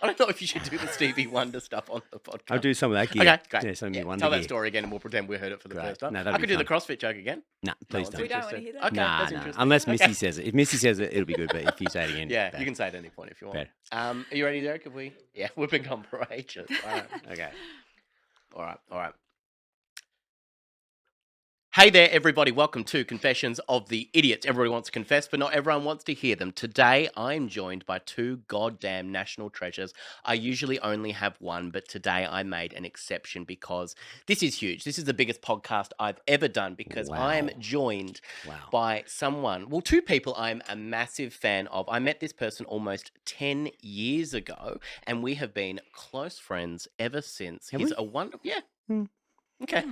I don't know if you should do the Stevie Wonder stuff on the podcast. I'll do some of that gear. Okay, great. Yeah, some Wonder Tell that gear. story again, and we'll pretend we heard it for the Great. first time. No, I that'd could be do the fun. CrossFit joke again. No, please one's don't. We don't want to interested. hear that. Okay, Nah, that's nah. interesting. Unless Missy Okay. says it. If Missy says it, it'll be good. But if you say it again, Yeah, bad. you can say it at any point if you want. Bad. Are you ready, Derek? Have we? Yeah, we've been gone for ages. All right. Okay. All right. Hey there, everybody. Welcome to Confessions of the Idiots. Everybody wants to confess, but not everyone wants to hear them. Today, I'm joined by two goddamn national treasures. I usually only have one, but today I made an exception because this is huge. This is the biggest podcast I've ever done because I am joined by someone, well, two people I'm a massive fan of. I met this person almost 10 years ago, and we have been close friends ever since. He's a wonderful... Yeah. Okay.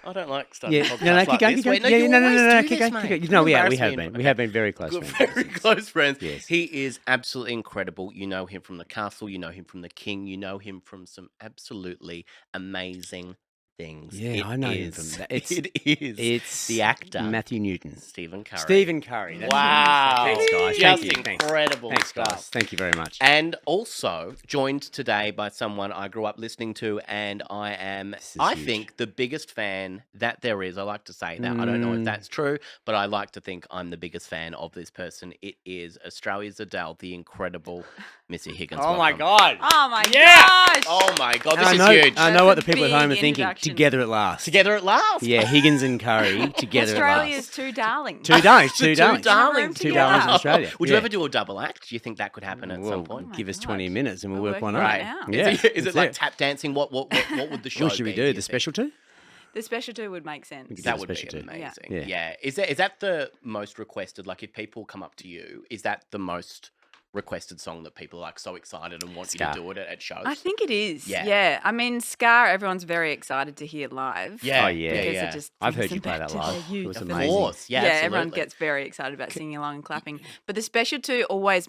I don't like starting podcasts like this. Wait, no, you always do keep this, going. mate. No, we Embarrass have me. been. We have been very close friends. Very close friends. Yes. He is absolutely incredible. You know him from The Castle. You know him from The King. You know him from some absolutely amazing things. Yeah, I know him from that. It's the actor. Matthew Newton. Stephen Curry. Stephen Curry. That's Wow. it. Thanks, guys. Just Thank you. incredible Thanks, stuff. guys. Thank you very much. And also joined today by someone I grew up listening to, and I am, I think, the biggest fan that there is. I like to say that. I don't know if that's true, but I like to think I'm the biggest fan of this person. It is Australia's Adele, the incredible Missy Higgins. Oh, my Welcome. God. Oh my gosh! Oh, my God. This And is huge. I know That's what a the people at home are big thinking. introduction. Together at last. Together at last. Yeah, Higgins and Curry together at Australia's last. two darlings. Two darlings. Two darlings. Two darlings in Australia. Would Yeah. you ever do a double act? Do you think that could happen at some point? my Give us God. 20 minutes and we'll We're work one working out. it out. Yeah, Is it that's like tap dancing? What would the show What should we be, do? you The think? special two? The special two would make sense. could do That the would be special two. amazing. Yeah. Yeah. Is that the most requested? Like, if people come up to you, is that the most requested song that people are like so excited and want you to do it at shows? I think it is. Yeah. Yeah. I mean, Scar, everyone's very excited to hear live. Yeah. Oh, yeah. Because yeah. it just I've brings heard you them play back that to their live. It youth. was Of amazing. course. Yeah, everyone absolutely. gets very excited about singing along and clapping. But the special two always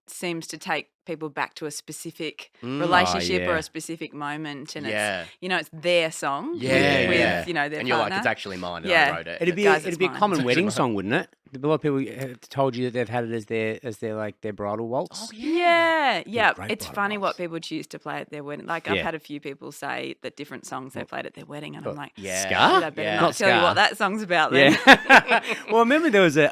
seems to take people back to a specific relationship or yeah. a specific moment, and Yeah. it's their song. Yeah, with, yeah. their And you're partner. like, it's actually mine, and Yeah. I wrote it. It'd be Guys, it'd it's be a mine. common It's wedding actually song, wouldn't it? A lot of people have told you that they've had it as their bridal waltz. Oh, Yeah. great It's bridal funny waltz. what people choose to play at their wedding. Like, I've Yeah. had a few people say that different songs they played at their wedding, and I'm like, Yeah. Scar? "Shit, I better Yeah. not Not tell you Scar. what that song's about then. Yeah. Well, I remember there was in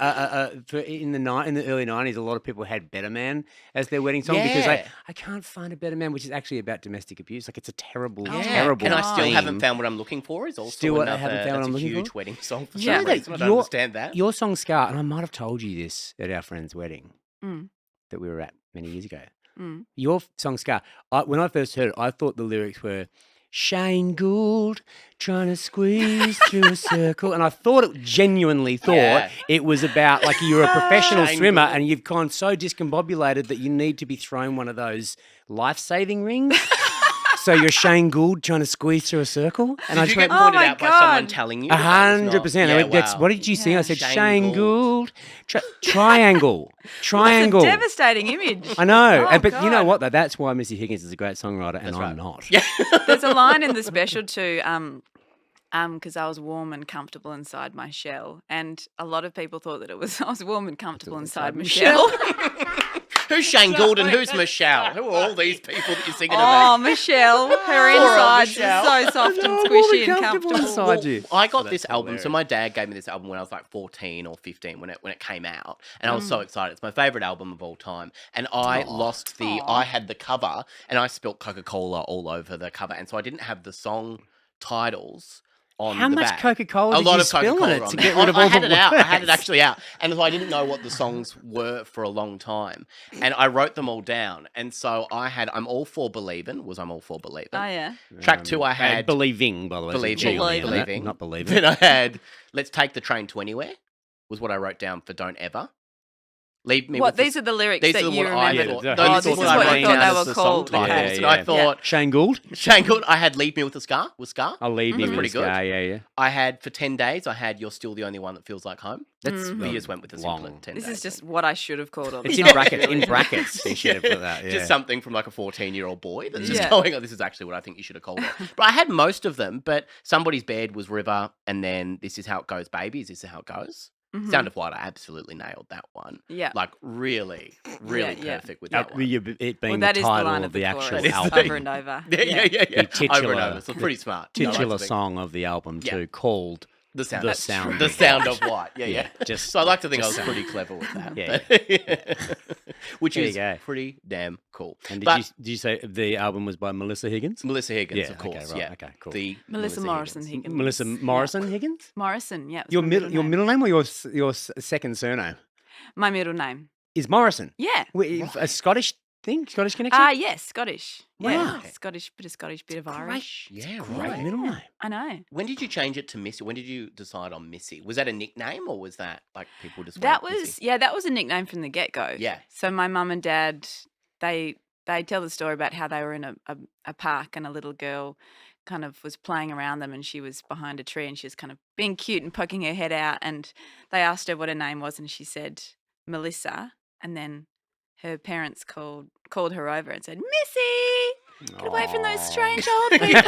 the early 90s, a lot of people had Better Man as their wedding song because Yeah. I can't find a better man, which is actually about domestic abuse. Like, it's a terrible, Yeah. terrible. And I still theme. haven't found what I'm looking for. Is also Still another, haven't found what that's I'm a looking huge for? wedding song for Yeah. some reason. I don't Your- understand that. Your song Scar, and I might have told you this at our friend's wedding Mm. that we were at many years ago. Mm. Your song Scar, when I first heard it, I thought the lyrics were Shane Gould trying to squeeze through a circle. And I genuinely thought it was about like you're a professional Shane swimmer Gould. and you've gone so discombobulated that you need to be thrown one of those life-saving rings. So you're Shane Gould trying to squeeze through a circle? And Did you get "Oh pointed my out by someone God." telling you? that that was not- 100%. Yeah, That's wow. what did you sing? I said Shane Shane Gould. Gould. Triangle. Triangle. It's a devastating image. I know. Oh, But you know God. what, though? That's why Missy Higgins is a great songwriter and I'm not. Yeah. There's a line in the special too, because I was warm and comfortable inside my shell, and a lot of people thought that I was warm and comfortable inside Michelle. Who's Shane Gould and who's Michelle? Who are all these people that you're singing Oh, about? Michelle, her Poor old insides Michelle. are so soft and squishy and comfortable. I got that's this album. So hilarious. my dad gave me this album when I was like 14 or 15 when it came out, and I was so excited. It's my favorite album of all time. And I lost the. I had the cover, and I spilt Coca-Cola all over the cover, and so I didn't have the song titles on How the much back. Coca-Cola A did lot you of spill in Coca-Cola it on to there. get rid of all I had the it out. I had it words? actually out, and so I didn't know what the songs were for a long time, and I wrote them all down. And so I'm all for believing. I'm all for believing. Oh yeah. Track 2, I had Believing, by the way. Believing, Believing. Not believing. Then I had Let's Take the Train to Anywhere was what I wrote down for Don't Ever. Leave me What? with the- These are the lyrics these that are you what I remember. thought. Yeah, No, oh, this this is is what I what wrote you thought down they as were the called. song titles. Okay. And I thought Shane Gould? Shane Gould. I had Leave Me with a Scar. With Scar. I'll leave you That's with pretty this guy. good. Yeah. I had for 10 days. I had You're Still the Only One That Feels Like Home. That's We just went with the long. simpler 10 This days. is just what I should have called it. It's in Yeah. brackets. In brackets, they should have put that. Yeah. Just something from like a 14-year-old boy that's just Yeah. going, oh, this is actually what I think you should have called it. But I had most of them, but Somebody's Bed was River, and then This Is How It Goes, Baby. Is This How It Goes? Sound of White, I absolutely nailed that one. Yeah. Like really, really yeah. perfect with Yeah. that one. It being That the is the title line of of the the chorus actual album. over and over. Yeah. The Over and titular, over. So pretty smart. I like titular to think- song of the album Yeah. too, called The sound. The That's Sound true. The of sound White. of White. Yeah, yeah. Just So I like to think I was just pretty clever with that. Yeah. Which There you is go. pretty damn cool. And But did you say the album was by Melissa Higgins? Melissa Higgins, Yeah, of course. okay, right, Yeah. okay, cool. The Melissa Morrison Higgins. Melissa Yeah. Morrison Higgins? Morrison, yeah. it was Your my middle name or your second surname My middle name. is Morrison. Yeah. A Scottish thing, Scottish connection. Yes, Scottish. Wow. Yeah. Scottish, bit of Scottish, bit of Irish. Yeah, Great right. middle name. I know. When did you change it to Missy? When did you decide on Missy? Was that a nickname or was that like people just That went was Missy? that was a nickname from the get go. Yeah. So my mum and dad, they tell the story about how they were in a park and a little girl kind of was playing around them and she was behind a tree and she was kind of being cute and poking her head out and they asked her what her name was and she said Melissa and then her parents called her over and said, Missy, get away from those strange old people.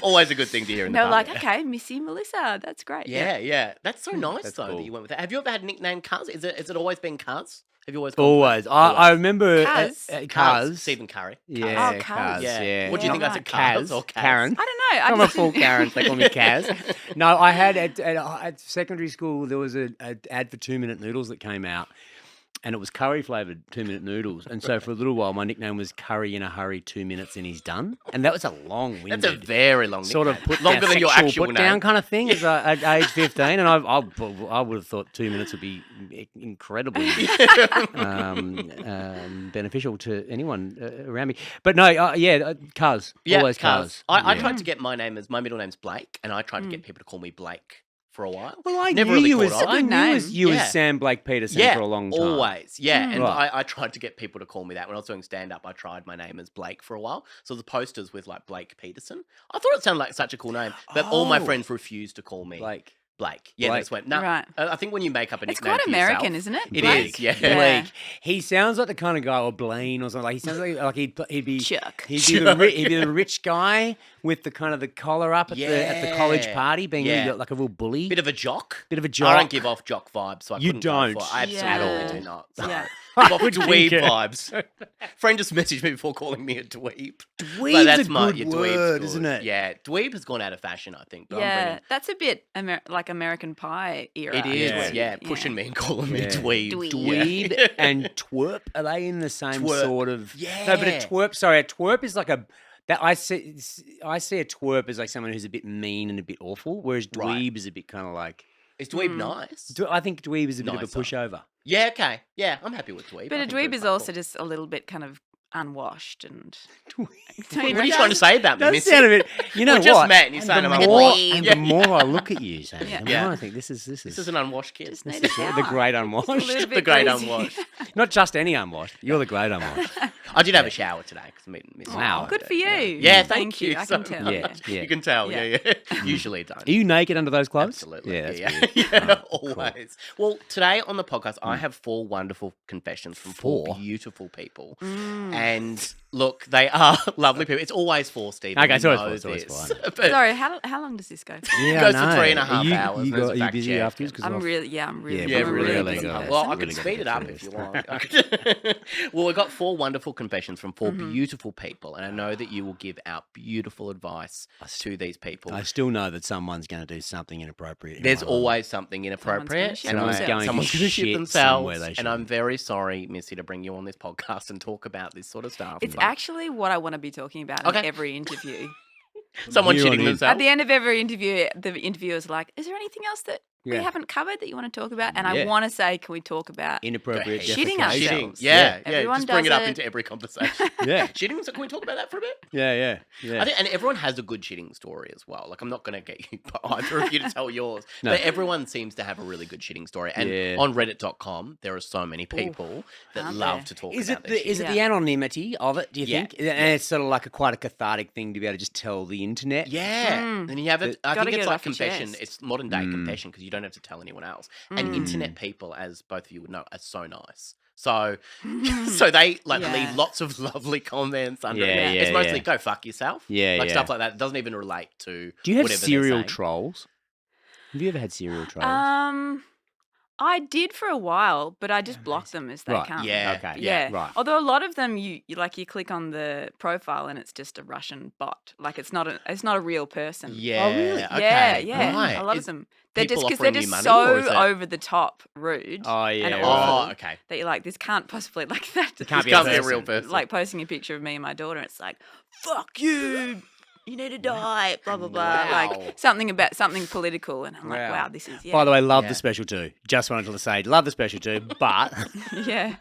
Always a good thing to hear in And the they were like, park. okay, Missy, Melissa, that's great. Yeah, yeah. That's so nice That's though cool. that you went with that. Have you ever had a nickname Cuz? Is it always been Cuz? Have you always gone for Always. that? I remember Cuz? Cuz. Stephen Curry. Yeah, Oh, Cuz. Kaz, Yeah. yeah. What do you think? That's a Right. Cuz or Kaz? Karen. I don't know. I'm a just full didn't- Karen. They call me Kaz. No, I had at secondary school there was an ad for 2-minute noodles that came out, and it was curry flavoured 2-minute noodles. And so for a little while, my nickname was Curry in a Hurry. 2 minutes and he's done. And that was a long-winded, That's a very long sort of nickname. put Longer down, than your sexual actual put name. down kind of thing at age 15. And I would have thought 2 minutes would be incredibly beneficial to anyone around me. But no, Cuz. Yeah, Always Cuz. Cuz. I Yeah. tried to get my middle name's Blake, and I tried to get people to call me Blake for a while. Well, I Never knew really you caught as on. I Good knew name. as you Yeah. as Sam Blake Peterson Yeah, for a long time. always. Yeah, and Right. I tried to get people to call me that. When I was doing stand-up, I tried my name as Blake for a while. So the posters with like Blake Peterson. I thought it sounded like such a cool name, but all my Oh. friends refused to call me Blake. Blake. Yeah, they Blake. just went, no. Right. I think when you make up a It's nickname quite for American, yourself, isn't it? It Blake? is, yeah. Yeah. Blake. He sounds like the kind of guy, or Blaine or something. Like he sounds like he'd be Chuck. He'd be the rich guy with the kind of the collar up at the college Yeah. party, being Yeah. really like a real bully. Bit of a jock. Bit of a I jock. don't give off jock vibes, so I You couldn't go don't. for it. I Yeah. absolutely do not. So. Yeah. Give off would dweeb think it. vibes. Friend just messaged me before calling me a dweeb. Dweeb's But that's a my good your dweeb's word, good. isn't it? Yeah, dweeb has gone out of fashion, I think. But I'm Yeah, bringing that's a bit like American Pie era. it is, Yeah. yeah, pushing me and calling me Yeah. dweeb. Dweeb. Dweeb and twerp, are they in the same Twerp. sort of? No, but a Yeah. twerp is like a that I see a twerp as like someone who's a bit mean and a bit awful, whereas dweeb Right. is a bit kind of like. Is dweeb nice? I think dweeb is a bit of a Nicer. pushover. Yeah, okay. Yeah, I'm happy with dweeb. But I a think dweeb dweeb's is quite also cool. just a little bit kind of unwashed and. Dweeb. Don't you What are you reckon? trying to say about me, Does Missy? sound a bit. You know We just what? met and you're And saying the I'm more, unwashed. and Yeah. the more I look at you, Sam, Yeah. the more Yeah. I think this is This is an unwashed kid. Just this need a is shower. the great Just a unwashed. little The bit great greasy. unwashed. Not just any unwashed. You're the great unwashed. I did have a shower today because Missy. Wow. wanted Good it, for you. Yeah, thank you. I so can tell. much. Yeah, yeah. You can tell. Yeah. Yeah. Usually don't. Are you naked under those clothes? Absolutely. Yeah, that's yeah. weird. Yeah, Oh, cool. always. Well, today on the podcast, I have 4 wonderful confessions from 4 4? beautiful people. Mm. And look, they are lovely people. It's always 4, Steve. Okay, you it's always know 4, it's always this. 4, I know. But Sorry, how long does this go for? Yeah, goes I for know. 3.5 you, hours. You There's a are you fact busy check. afterwards? 'Cause I'm I've- really, Yeah, I'm a we've really really busy got- person. Well, I Really could gotta speed get it up through if you this. want. Well, we've got 4 wonderful confessions from 4 beautiful people, and I know that you will give out beautiful advice to these people. I still know that someone's going to do something inappropriate. in There's one of them. always something inappropriate, shit and Someone's themselves. going to someone's gonna shit themselves. somewhere they And I'm shouldn't. very sorry, Missy, to bring you on this podcast and talk about this sort of stuff. It's but actually what I want to be talking about Okay. in every interview. someone Here on shitting in. themselves. At the end of every interview, the interviewer's like, "Is there anything else that Yeah. we haven't covered that you want to talk about?" And Yeah. I want to say, "Can we talk about?" Inappropriate Shitting defecation. ourselves. Yeah, yeah. Everyone Just bring does it up it. into every conversation. Yeah. Shitting. So can we talk about that for a bit? Yeah. I think, and everyone has a good shitting story as well. Like, I'm not going to get you either of you to tell yours, No. but everyone seems to have a really good shitting story. And Yeah. on Reddit.com, there are so many people that aren't love there? to talk Is about it their the is shit. it the anonymity of it? Do you Yeah. think? And it's sort of like quite a cathartic thing to be able to just tell the internet. Yeah, and you have it. I Gotta think get it's it like off your confession. chest. It's modern day confession because you don't have to tell anyone else. And internet people, as both of you would know, are so nice. So, so they like Yeah. leave lots of lovely comments under Yeah, it. yeah, It's mostly yeah. go fuck yourself. Yeah, like yeah. stuff like that. It doesn't even relate to. Do you have whatever they're serial saying. trolls? Have you ever had serial trolls? I did for a while, but I just block them as they Right. come. Yeah. Okay. Yeah. Right. Although a lot of them, you click on the profile and it's just a Russian bot. Like it's not a real person. Yeah. really? Okay. Yeah. Right. A lot Is of them. They're just people because they're offering you just money, or so is it- over the top, rude, Oh, yeah, and right. awful Oh, okay. that you're like, this can't possibly like that. It can't This be a can't be a person. real person. Like posting a picture of me and my daughter, it's like, fuck you. You need to die, blah blah blah. Wow. Like something political, and I'm like, Wow. wow, this is By the way, love Yeah. the special too. Just wanted to say, love the special too, but yeah.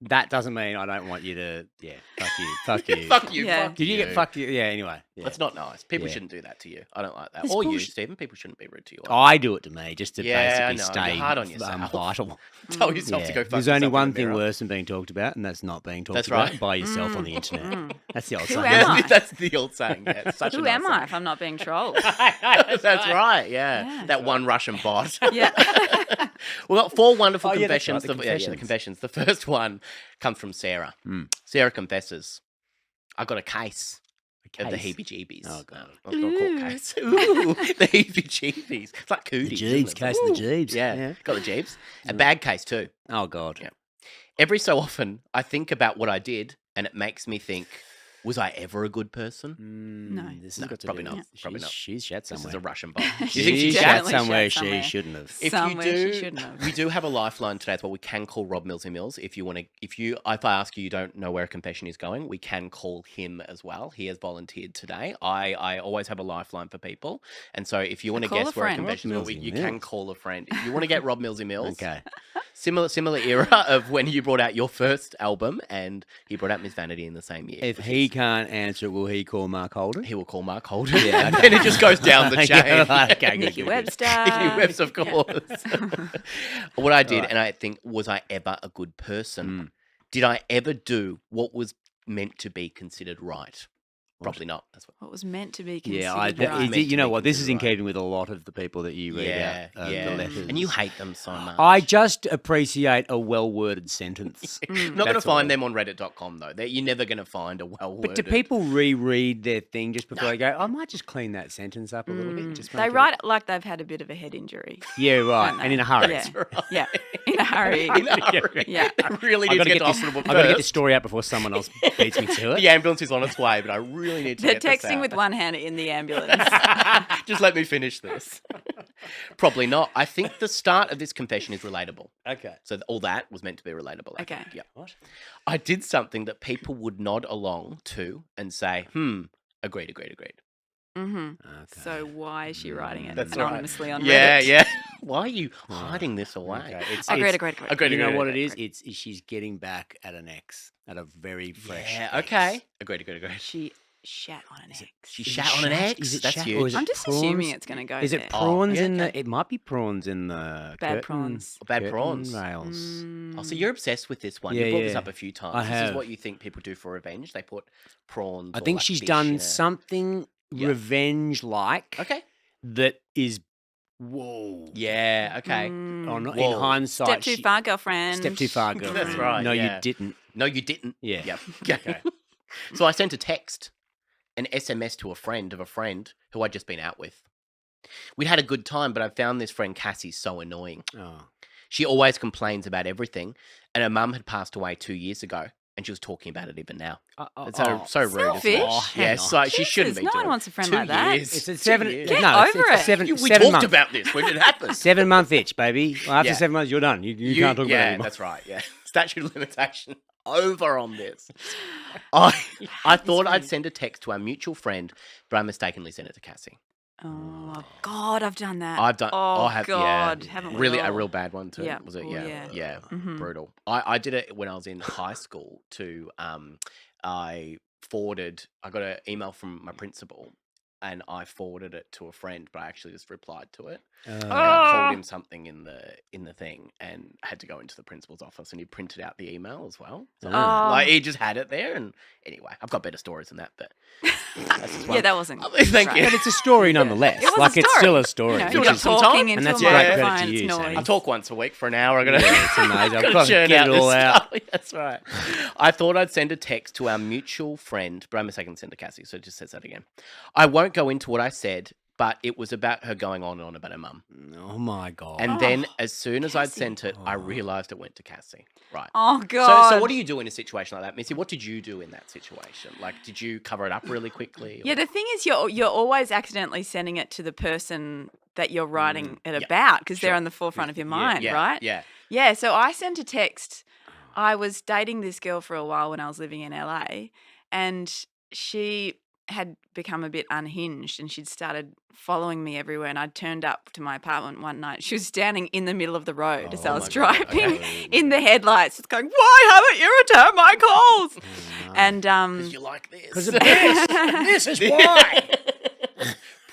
that doesn't mean I don't want you to. Yeah, fuck you, fuck you. Fuck you. Yeah. Fuck Did you get fucked? Yeah. Anyway, yeah. That's not nice. People Yeah. shouldn't do that to you. I don't like that. It's Or you, bullshit. Stephen. People shouldn't be rude to you. I do it to me just to Yeah, I basically know. stay You're hard on yourself. vital. Tell yourself to Yeah. go fuck There's only yourself in one the thing mirror. worse than being talked about, and that's not being talked That's about right. by yourself on the internet. That's the old Who saying. am I? That's the old saying. Yeah, it's such a Who nice am I saying. if I'm not being trolled? That's right. Yeah, Yeah. that one Russian bot. Yeah. We've got 4 wonderful Oh, yeah, that's confessions. right, the The confessions. The first one comes from Sarah. Sarah confesses, I got a case of the Case. heebie-jeebies. Oh, God. I was going to Ooh. call case. Ooh, the heebie-jeebies. It's like The cooties. Jeeves, isn't it? case of the Ooh. Jeeves. Yeah, got the Jeeves. A bag case too. Oh, God. Yeah. Every so often, I think about what I did, and it makes me think, was I ever a good person? No. This No, has got to probably do not. with- Probably not. She's shat This somewhere. is a Russian bot. You She think She she's shat definitely somewhere shat she somewhere. shouldn't have. If Somewhere you do, she shouldn't have. we do have a lifeline today as well. We can call Rob Millsy Mills if you want to. If I ask you, you don't know where a confession is going, we can call him as well. He has volunteered today. I always have a lifeline for people, and so if you want to call a guess where a friend. confession is, Rob you Millsy can Mills. call a friend. If you want to get Rob Millsy Mills, Okay. similar era of when you brought out your first album, and he brought out Miss Vanity in the same year. If which he is- can't answer it, will he call Mark Holden? he will call Mark Holden, Yeah, and okay. then it just goes down the chain. Okay, good, Nikki good, good. Webster. Nikki Webster, of Yeah. course. What I did, Right. and I think, was I ever a good person? Mm. Did I ever do what was meant to be considered right? What? Probably not. That's what. What was meant to be considered Yeah, What was right. meant you to know be what? This is in considered right. keeping with a lot of the people that you read Yeah, out yeah. the letters. And you hate them so much. I just appreciate a well-worded sentence. I'm not going to That's all. find them on Reddit.com though. You're never going to find a well-worded. But do people reread their thing just before they go, I might just clean that sentence up a little bit? Just They make it- write it like they've had a bit of a head injury. Yeah, right. don't And in a they? hurry. Yeah. That's right. Yeah, in a hurry. In a hurry. Yeah. They really I've need got to get to this, hospital I've got to get this first. story out before someone else beats me to it. The ambulance is on its way, but I really need to They're get this texting out. with one hand in the ambulance. Just let me finish this. Probably not. I think the start of this confession is relatable. Okay. So all that was meant to be relatable. I Okay. think. Yeah. What? I did something that people would nod along to and say, agreed. hmm Okay. So why is she writing it That's right. anonymously on Yeah, Reddit? yeah. Why are you hiding this away? Okay. It's, Agreed. Agreed. You know agreed, what it agreed. is? It's she's getting back at an ex, at a very fresh Yeah, ex. okay. Agreed. She shat on an ex. She Is it shat on an shat? ex? Is it That's shat huge. or is it I'm just prawns? assuming it's going to go Is there. it Oh, prawns yeah, in okay. the? It might be prawns in the Bad curtain- prawns. Bad curtain prawns. rails. Oh, so you're obsessed with this one. Yeah, you brought this yeah. up a few times. I This have. is what you think people do for revenge. They put prawns. I or think like she's fish done in a- something Yeah. revenge-like Okay. that is whoa. Yeah. Okay. Oh, not, Whoa. in hindsight, Step too she- far, girlfriend. Step too far, girlfriend. That's right, No, yeah. you didn't. No, you didn't. Yeah. Yep. Okay. So I sent a text, an SMS to a friend of a friend who I'd just been out with. We'd had a good time, but I found this friend Cassie so annoying. Oh. She always complains about everything, and her mum had passed away 2 years ago, and she was talking about it even now. It's so rude. isn't it? Selfish. Oh, hang Yeah, on. so she shouldn't Jesus, be no doing one wants a friend 2 like that. years. It's a 2 7. years. Get no, it's over a it. seven. We seven talked month. about this when it happened. 7 month itch, baby. Well, after Yeah. 7 months, you're done. You can't talk about it Yeah, anymore. that's right. Yeah, statute of limitation over on this. I thought I'd send a text to our mutual friend, but I mistakenly sent it to Cassie. Oh God, I've done that. I've done. Oh I have. God, yeah, haven't we really a all? real bad one too. Yeah. Was it? Oh, Yeah, yeah. Mhm. brutal. I did it when I was in high school. I got an email from my principal, and I forwarded it to a friend, but I actually just replied to it. And I Oh. called him something in the thing, and had to go into the principal's office, and he printed out the email as well. So, Oh. like he just had it there, and anyway, I've got better stories than that, but that's just one. Yeah, that wasn't. Thank great. you. But it's a story nonetheless. It was a like it's story. still a story. You know, Still you're got not some talking time. And until that's the great credit microphone to you, is Sammy. I noise. talk once a week for an hour. I gotta, Yeah, it's amazing. I've gotta got to churn get out it all this out. stuff. That's right. I thought I'd send a text to our mutual friend, but I mistakenly sent to Cassie, so it just says that again. I won't go into what I said, but it was about her going on and on about her mum. Oh my God. And then Oh, as soon as I'd Cassie. sent it, I Oh. realised it went to Cassie. Right. Oh So, God. so what do you do in a situation like that, Missy? What did you do in that situation? Like, did you cover it up really quickly? Yeah, or- the thing is, you're always accidentally sending it to the person that you're writing it yeah, about because they're sure. on the forefront of your Yeah, mind, yeah, right? Yeah. Yeah. So I sent a text. I was dating this girl for a while when I was living in LA, and she had become a bit unhinged and she'd started following me everywhere. And I turned up to my apartment one night. She was standing in the middle of the road as I Oh was my God, driving okay. in the headlights, just going, "Why haven't you returned my calls?" Oh, no. And Because you like this. Because of this. This is why.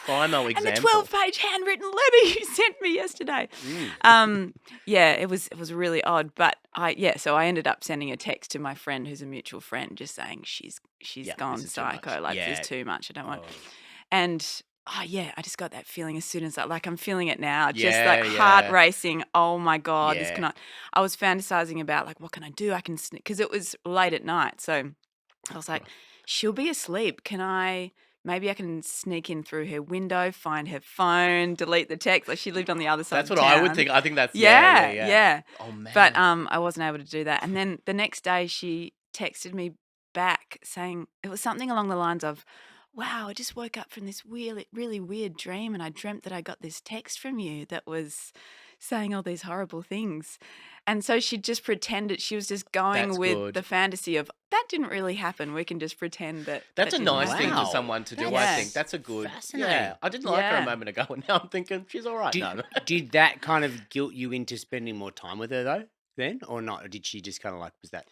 Primo and the example. 12-page handwritten letter you sent me yesterday. Yeah, it was really odd, but so I ended up sending a text to my friend who's a mutual friend, just saying she's Yeah, gone this is too much. psycho, like Yeah. this is too much. I don't want. Oh. And I just got that feeling as soon as I'm feeling it now, just Yeah, like yeah. heart racing. Oh my God, this Yeah. cannot. I was fantasizing about like what can I do? I can because it was late at night, so I was like, she'll be asleep. Maybe I can sneak in through her window, find her phone, delete the text. Like she lived on the other side That's of what town. I would think. I think that's Yeah. Oh man. But I wasn't able to do that. And then the next day she texted me back saying it was something along the lines of, "Wow, I just woke up from this really weird dream and I dreamt that I got this text from you that was saying all these horrible things." And so she just pretended she was just going That's with good. the fantasy of that didn't really happen. We can just pretend that That's that a didn't nice thing happen." for someone to do. I That's think that's a good. fascinating. Yeah, I didn't like her a Yeah. moment ago, and now I'm thinking she's all right. Did, No. did that kind of guilt you into spending more time with her though? Then or not? Or did she just kind of like was that?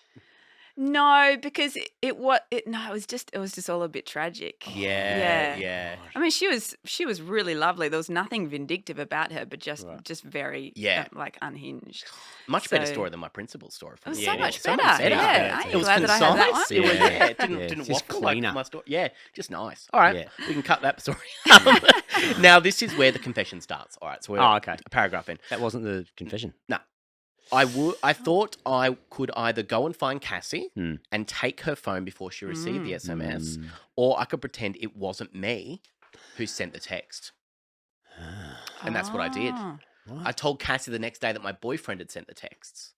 No, because it was just all a bit tragic. Yeah, Yeah. yeah. I mean, she was really lovely. There was nothing vindictive about her, but just Right. just very Yeah. like unhinged. Much better So- story than my principal's story. It was Yeah, so much So better. much better. Yeah, aren't It you was glad that I had that one? concise. It was, Yeah. yeah, it didn't Yeah, didn't just waffle like cleaner. my story. Yeah, just nice. All right, Yeah. we can cut that story. Now this is where the confession starts. All right, so we're Oh, okay. a paragraph in. That wasn't the confession. I thought I could either go and find Cassie Hmm. and take her phone before she received the SMS, Mm. or I could pretend it wasn't me who sent the text. And that's what I did. Ah. What? I told Cassie the next day that my boyfriend had sent the texts.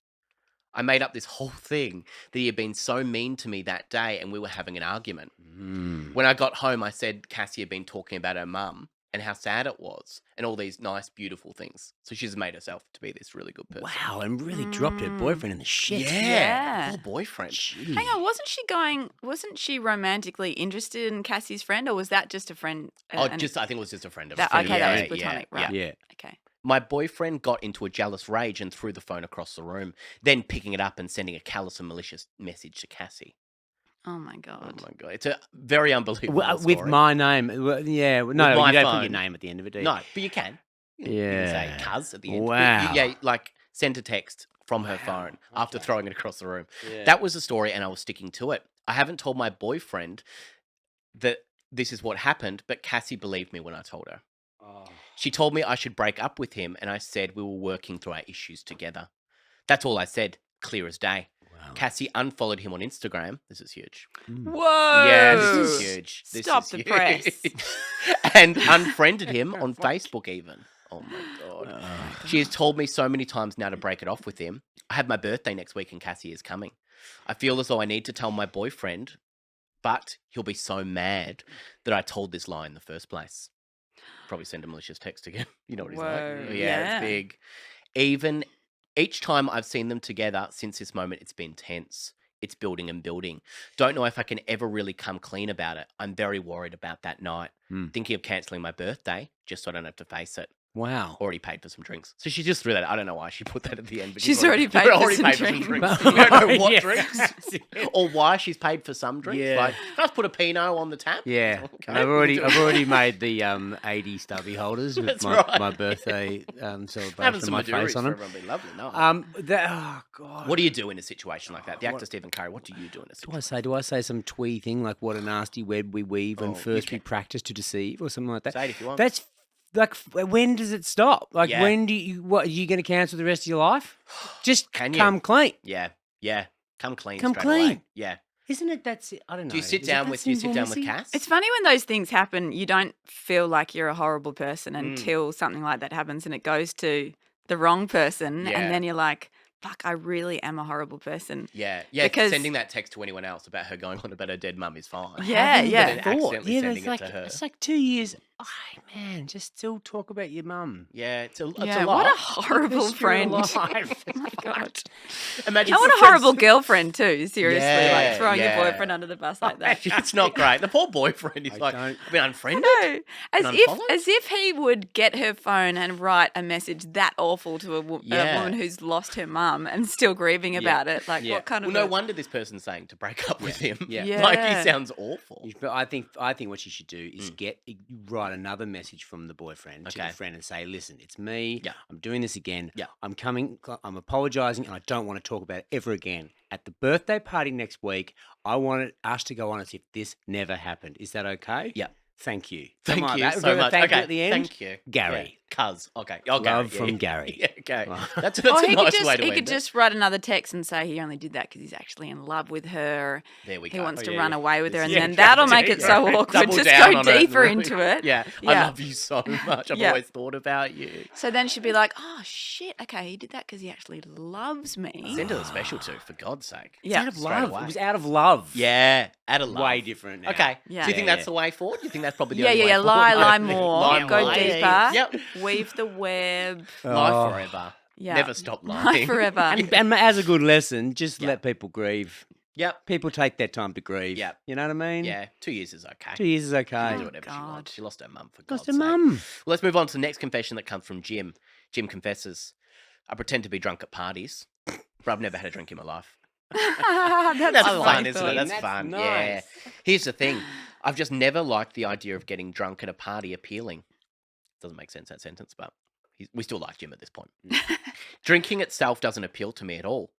I made up this whole thing that he had been so mean to me that day and we were having an argument. Mm. When I got home, I said Cassie had been talking about her mum and how sad it was and all these nice, beautiful things. So she's made herself to be this really good person. Wow, and really dropped her boyfriend in the shit. Yeah. Poor boyfriend. Gee. Hang on, wasn't she romantically interested in Cassie's friend, or was that just a friend? Oh, and- I think it was just a friend of That- a friend. okay, that was Yeah, platonic, yeah, right. yeah. Yeah. Okay. My boyfriend got into a jealous rage and threw the phone across the room, then picking it up and sending a callous and malicious message to Cassie. Oh my Oh God. my God. It's a very unbelievable Well, with story. my name, yeah, no, my you don't put your phone. name at the end of it, do you? No, but you can. You can Yeah. say cuz at the end. But Wow. yeah, like send a text from her Wow, phone after okay. throwing it across the room. Yeah. That was the story and I was sticking to it. I haven't told my boyfriend that this is what happened, but Cassie believed me when I told her. Oh. She told me I should break up with him and I said we were working through our issues together. That's all I said, clear as day. Wow. Cassie unfollowed him on Instagram. This is huge. Mm. Whoa. Yeah, this is huge. This Stop is the huge. press. And unfriended him on Facebook even. Oh my God. Oh. She has told me so many times now to break it off with him. I have my birthday next week and Cassie is coming. I feel as though I need to tell my boyfriend, but he'll be so mad that I told this lie in the first place. Probably send a malicious text again. You know what he's Whoa, like. yeah. It's big. Even each time I've seen them together since this moment, it's been tense. It's building and building. Don't know if I can ever really come clean about it. I'm very worried about that night. Thinking of cancelling my birthday just so I don't have to face it. Wow. Already paid for some drinks. So she just threw that. I don't know why she put that at the end. But She's already paid for some drinks. We don't know what Yeah. drinks or why she's paid for some drinks. Yeah. Like, let's put a Pinot on the tap. Yeah, Okay. and I've already made the 80 stubby holders with That's my, right. my birthday Having celebration some and my Maduris face on for them. everyone would be lovely. No. Oh god. What do you do in a situation like that? The What- actor Stephen Curry, what do you do in a do situation? I say? Do I say some twee thing like what a nasty web we weave Oh, and you first we can. practice to deceive or something like that? Say it if you want. That's like when does it stop? Like Yeah. when do you what are you going to cancel the rest of your life? Just Can you? come clean. Yeah, yeah. Come clean. Come straight away. clean. Yeah. Isn't it? That's it. I don't know. Do you sit Is it down that with simple, Missy? Cass? It's funny when those things happen, you don't feel like you're a horrible person until something like that happens and it goes to the wrong person. Yeah. And then you're like, fuck, I really am a horrible person. Yeah. Yeah. Because- sending that text to anyone else about her going on about her dead mum is fine. Yeah, Having yeah. the But then thought. accidentally Yeah, sending that's it to her. It's like 2 years. Oh, man, just still talk about your mum. Yeah, it's a Yeah, lot. what a horrible Because you're friend. alive. Oh my God. Imagine And what a some horrible friends- girlfriend too, seriously. Yeah, like throwing yeah. your boyfriend under the bus like that. It's not great. The poor boyfriend is I like, don't- I've been unfriended. No, as And if unfollowed? as if he would get her phone and write a message that awful to a Yeah. woman who's lost her mum and still grieving about it. Like, Yeah. what kind Well, of? no a- wonder this person's saying to break up with him. Yeah. Like, Yeah. he sounds awful. But I think what you should do is write another message from the boyfriend to Okay. the friend and say, "Listen, it's me. Yeah. I'm doing this again. Yeah. I'm apologising, and I don't want to talk about it ever again. At the birthday party next week, I want us to go on as if this never happened. Is that okay? Yeah. Thank you. Thank Something like you that. so much. Thank you Okay, at the end. thank you. Gary. Cuz. Okay. Oh, Gary. Love from Gary. Yeah, okay. Wow. That's Or a he nice could just way to he end could it. just write another text and say he only did that because he's actually in love with her. There we He go. wants Oh, to yeah, run yeah. away with her, and Yeah, then that'll exactly. make it so Yeah. awkward. Double Just down go on it, deeper really. into it. Yeah. I Yeah. love you so much. I've Yeah. always thought about you. So then she'd be like, "Oh shit, okay, he did that because he actually loves me." Send her the special too, for God's sake. Yeah. Out of Straight love. away. It was out of love. Yeah. Out of love. Way different now. Okay. Yeah. Do you think Yeah, that's the way forward? Do you think that's probably the Yeah, only yeah, way yeah. forward? Lie more. Lie Go more. deeper. Yep. Weave the web. Lie Oh. forever. Yeah. Never stop Lie lying. forever. And as a good lesson, just Yeah. let people grieve. Yep. People take their time to grieve. Yep. You know what I mean? Yeah. 2 years is okay. 2 years is She can okay. do Oh, whatever she God. wants. She lost her mum, for God's Lost a sake. mum. Well, let's move on to the next confession that comes from Jim. Jim confesses, I pretend to be drunk at parties, but I've never had a drink in my life. That's That's a fun, funny isn't it? thought. That's That's fun. nice. Yeah. Here's the thing. I've just never liked the idea of getting drunk at a party appealing. Doesn't make sense, that sentence, but we still like Jim at this point. Drinking itself doesn't appeal to me at all.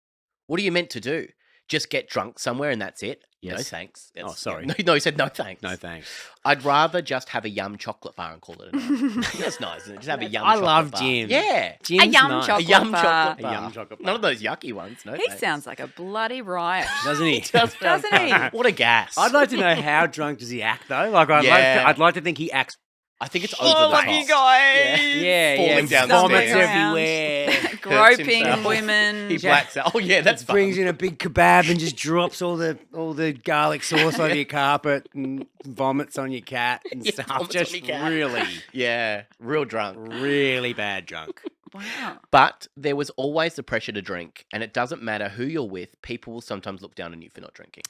What are you meant to do? Just get drunk somewhere and that's it? No Yes. thanks. Oh, sorry. No, he said no thanks. No thanks. I'd rather just have a yum chocolate bar and call it a night. That's nice, isn't it? Just have a yum I chocolate love bar. Jim. Yeah. Jim's yum nice. A chocolate yum bar. chocolate A bar. yum chocolate None of bar. those yucky ones. No He thanks. sounds like a bloody riot. Doesn't he? Doesn't he? What a gas. I'd like to know how drunk does he act though. Like Yeah. I'd like to think he acts. I think it's Oh, over the look, top. you guys. Yeah, Falling yeah. down the Vomits stairs. everywhere. Hurts Groping himself. women. He blacks out. Oh yeah, that's fun. Brings in a big kebab and just drops all the garlic sauce over your carpet and vomits on your cat and Yeah, stuff. vomits on Just your cat. really, Yeah, real drunk. really bad drunk. Wow. But there was always the pressure to drink, and it doesn't matter who you're with. People will sometimes look down on you for not drinking.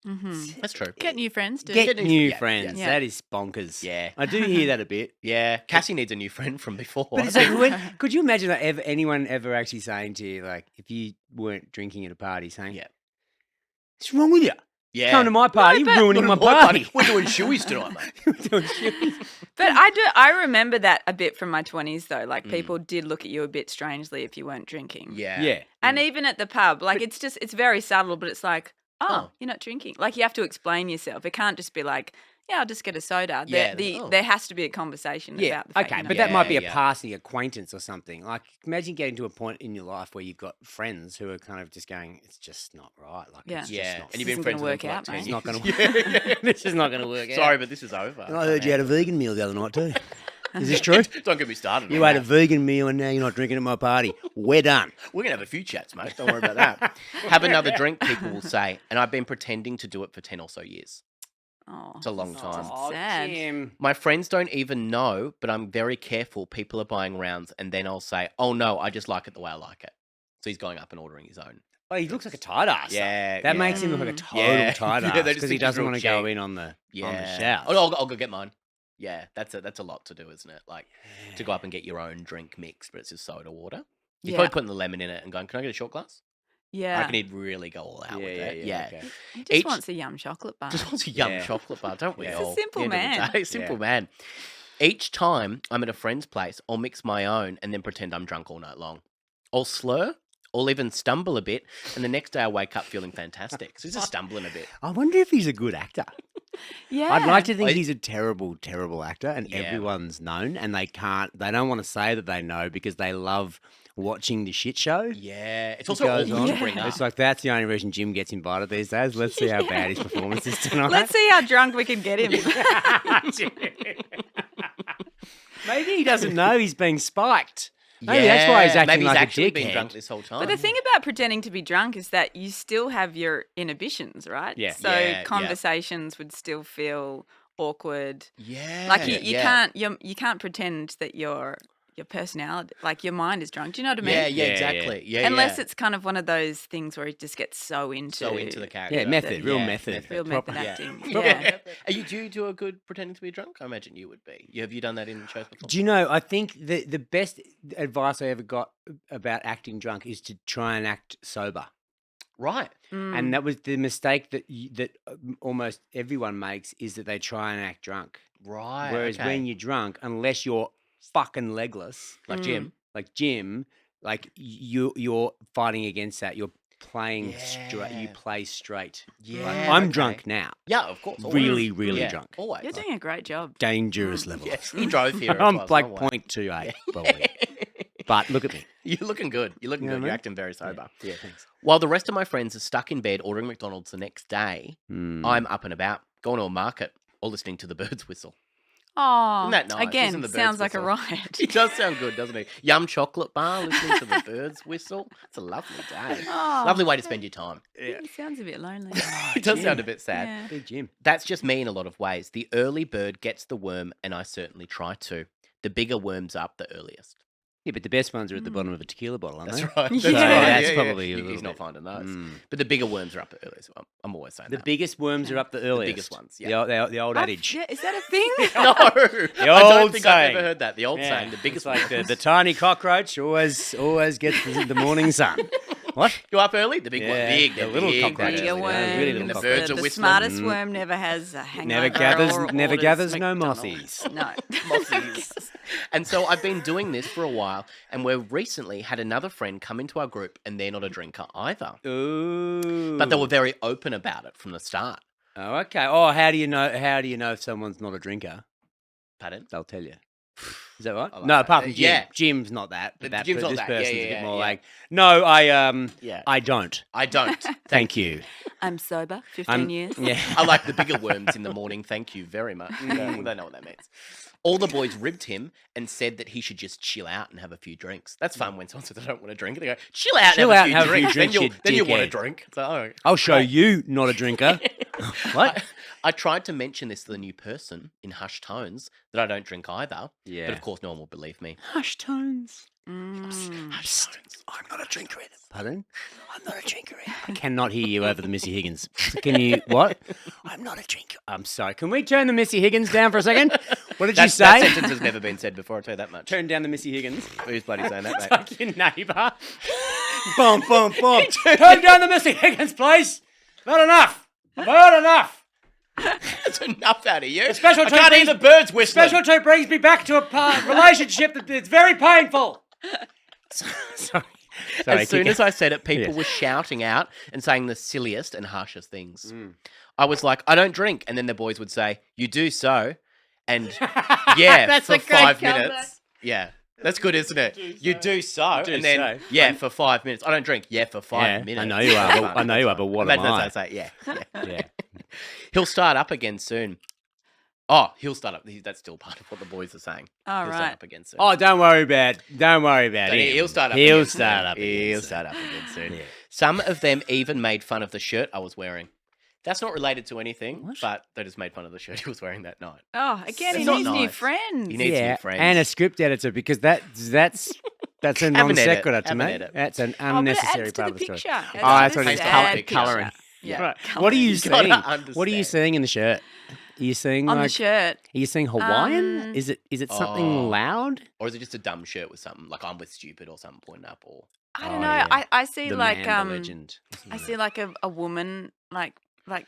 Mm-hmm. That's true. Get new friends, dude. Get new- new yeah, friends. yeah. That is bonkers. Yeah. I do hear that a bit. Yeah, Cassie needs a new friend from before. But it's like, could you imagine that anyone ever actually saying to you, like, if you weren't drinking at a party, saying, Yeah. what's wrong with you? yeah. Come to my party, but- ruining my Come to my party. We're doing shoeies tonight, mate. We're doing shoes. But I remember that a bit from my 20s though. Like people did look at you a bit strangely if you weren't drinking. Yeah. Yeah. And even at the pub, like it's very subtle, but it's like, oh, Oh. you're not drinking. Like you have to explain yourself. It can't just be like, yeah, I'll just get a soda. Yeah, There, oh. there has to be a conversation Yeah, about the fact okay, you're not but that might be a Yeah. passing acquaintance or something. Like, imagine getting to a point in your life where you've got friends who are kind of just going, "It's just not right." Like, Yeah. it's Yeah, just not. and you've been isn't friends gonna with them work for out, like 10 mate. It's not going years. to. This is not going to work out. Sorry, but this is over. And I heard you had a vegan meal the other night too. Is this true? Don't get me started. You on had a that. vegan meal and now you're not drinking at my party. We're done. We're going to have a few chats, mate. Don't worry about that. Have another drink, people will say. And I've been pretending to do it for 10 or so years. Oh, It's a long time. Oh, sad. Kim. My friends don't even know, but I'm very careful. People are buying rounds, and then I'll say, oh, no, I just like it the way I like it. So he's going up and ordering his own. Oh, he looks like a tight ass. Yeah. That yeah. makes him look like a total Yeah. tight Yeah, ass they just because he think he's doesn't real want to go cheap. in on the Yeah. shelf. Oh, I'll go get mine. Yeah, that's a lot to do, isn't it? Like, to go up and get your own drink mixed, but it's just soda water. He's Yeah. probably putting the lemon in it and going, can I get a short glass? I Yeah. reckon he'd really go all out with it. Yeah. okay. He just Each- wants a yum chocolate bar. Just wants a yum Yeah. chocolate bar, don't we He's a all? simple End of the man. day, simple Yeah. man. Each time I'm at a friend's place, I'll mix my own and then pretend I'm drunk all night long. I'll slur, or even stumble a bit, and the next day I wake up feeling fantastic. So he's just stumbling a bit. I wonder if he's a good actor. Yeah. I'd like to think I- he's a terrible, terrible actor, and Yeah. everyone's known, and they don't want to say that they know because they love watching the shit show. Yeah. It's It also goes awkward on. to bring up. It's like that's the only reason Jim gets invited these days. Let's see how bad his performance is tonight. Let's see how drunk we can get him. Maybe he doesn't know he's being spiked. Maybe that's why he's acting Maybe he's like actually a been dickhead. drunk this whole time. But the thing about pretending to be drunk is that you still have your inhibitions, right? Yeah. So Yeah. conversations would still feel awkward. Yeah. Like you yeah. can't pretend that your personality, like your mind is drunk. Do you know what I mean? Yeah, Yeah, exactly. Yeah, Unless yeah. it's kind of one of those things where it just gets so into the character. Yeah, method, real Yeah, method. real Proper- method Yeah. acting. Yeah. Yeah. Do you do a good pretending to be drunk? I imagine you would be. Have you done that in shows before? Do you know, I think the best advice I ever got about acting drunk is to try and act sober. Right. Mm. And that was the mistake that almost everyone makes, is that they try and act drunk. Right. Whereas okay. when you're drunk, unless you're fucking legless, like Jim. like Jim, like you're fighting against that. You're playing straight. You Yeah. play straight. Yeah. Like, I'm okay. drunk now. Yeah, of course. Always. Really, really Yeah, drunk. Always. You're doing a great job. Dangerous levels. Yes, he drove here. as I'm well, so like don't worry. 0.28 probably. But look at me. You're looking good. You're looking You know good. what I You're mean? acting very sober. Yeah, thanks. While the rest of my friends are stuck in bed ordering McDonald's the next day, I'm up and about, going to a market or listening to the birds whistle. Oh, Isn't that nice? again, Isn't the birds sounds like a whistle? riot. He does sound good, doesn't he? Yum chocolate bar, listening to the birds whistle. It's a lovely day. Oh, Lovely way to spend your time. He sounds a bit lonely. It does sound a Jim. bit sad. Yeah. Big Jim. That's just me in a lot of ways. The early bird gets the worm, and I certainly try to. The bigger worms up the earliest. Yeah, but the best ones are at the bottom of a tequila bottle, aren't That's they? right. Yeah. That's So right. that's probably a He's little not bit- finding those. Mm. But the bigger worms are up the earliest. I'm always saying The that. biggest worms are up the earliest. biggest ones, The yeah. the old adage. Yeah, is that a thing? No, I old don't think I've saying. ever heard that. The old Yeah. saying, the biggest It's like worms. the tiny cockroach always gets the morning sun. What? Go up early. The big one, Yeah, big, the they're little big, cockroaches. they're Bigger Yeah, worms. really little and the cockroaches. birds are the whistling. smartest worm never has a hangover. Never gathers orders no McDonald's. mossies. No. Mossies. And so I've been doing this for a while, and we've recently had another friend come into our group, and they're not a drinker either. Ooh. But they were very open about it from the start. Oh, okay. Oh, how do you know if someone's not a drinker? Pardon? They'll tell you. Is that right? I like no, that. apart from Jim. Yeah. Jim's not that. But Jim's not this that. Yeah, person's yeah, a bit yeah, more yeah. like, no, Yeah. I don't. I don't. Thank you. I'm sober, 15 I'm- years. Yeah. I like the bigger worms in the morning. Thank you very much. They know what that means. All the boys ribbed him and said that he should just chill out and have a few drinks. That's fun when someone says they don't want to drink. They go, chill out Chill and out have a few and have a few drinks. drinks, Then you you'll want to dickhead. drink. So, oh, I'll show great. you not a drinker. What? I tried to mention this to the new person in hushed tones that I don't drink either. Yeah. But of course, no one will believe me. Hush tones. Mm. I'm not a drinker either. Pardon? I'm not a drinker either. I cannot hear you over the Missy Higgins. Can you, what? I'm not a drinker. I'm sorry. Can we turn the Missy Higgins down for a second? What did you That say? sentence has never been said before, I'll tell you that much. Turn down the Missy Higgins. Who's bloody saying that, mate? Like your neighbour. Boom, boom, boom. Turn down the Missy Higgins, please. Not enough. I've heard enough. That's enough out of you. special I can't treat hear the birds whistling. Special two brings me back to a relationship that's very painful. Sorry. As soon as I said it, people Yeah. were shouting out and saying the silliest and harshest things. I was like, I don't drink. And then the boys would say, you do so. And yeah, That's for a great 5 comeback. minutes. Yeah. That's good, isn't it? You do so. Do And then, so. yeah, for 5 minutes. I don't drink. Yeah, for 5 minutes. I know you are. That's But, fun. I know you are, but what am Imagine I? that's what I say. Yeah. Yeah. Yeah. He'll start up again soon. Oh, he'll start up. That's still part of what the boys are saying. All He'll start right. up again soon. Oh, don't worry about him. He'll start up. He'll again start soon. up. again He'll soon. start up again soon. Yeah. Some of them even made fun of the shirt I was wearing. That's not related to anything, What? but they just made fun of the shirt he was wearing that night. Oh, again, It's he not needs new nice. friends. He needs new friends. and a script editor because that's a Have non an edit. sequitur to Have an me. edit. That's an Oh, but it unnecessary adds to part the of the story. picture. Adds Oh, to that's the what it's sad colouring. picture. Yeah. Yeah. What are you You gotta seeing? What are you understand. seeing in the shirt? Are you seeing On like? the shirt? Are you seeing Hawaiian? Um, Is it something Oh. loud? Or is it just a dumb shirt with something like I'm with stupid or something pointing up? Or I don't Oh, know. yeah. I see The like man, the legend. I see like a woman like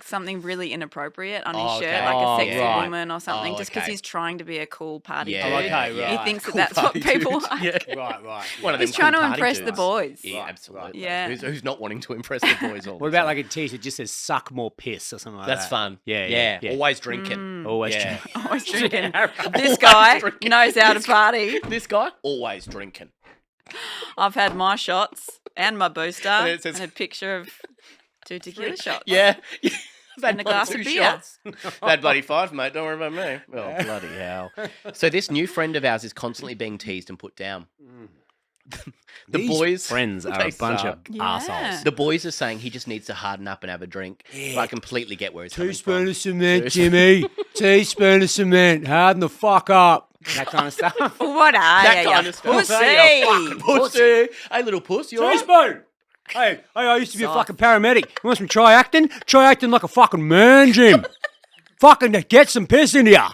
something really inappropriate on his Oh, shirt, okay. like Oh, a sexy right. woman or something, Oh, just because okay. he's trying to be a cool party Yeah. dude. Oh, okay, He right. thinks Cool that that's what party people dude. like. Yeah. Right. One of He's them trying cool to party impress the dudes. boys. Yeah, Right, absolutely. Yeah. Who's not wanting to impress the boys all What the about time? like a t-shirt that just says "suck more piss" or something like That's that? fun. Yeah. Always drinking. Mm. Always. Yeah. Always drinking. Always This guy drinking. knows how to party. This guy always drinking. I've had my shots and my booster And and, it says- a picture of 2 tequila shots. Yeah. That And a glass of two beer. shots. That bloody 5, mate. Don't worry about me. Oh, bloody hell. So this new friend of ours is constantly being teased and put down. The These boys friends are they a bunch of suck. Yeah. assholes. The boys are saying he just needs to harden up and have a drink. Yeah. But I completely get where he's coming Teaspoon from. of cement, Jimmy. Teaspoon of cement. Harden the fuck up. That kind of stuff. What are That you, kind you of stuff. pussy? You fucking pussy. Hey, little puss, you all right? Teaspoon. Hey, I used to be a Soft. fucking paramedic. You want some try-acting? Try-acting like a fucking man, Jim. Fucking get some piss in ya.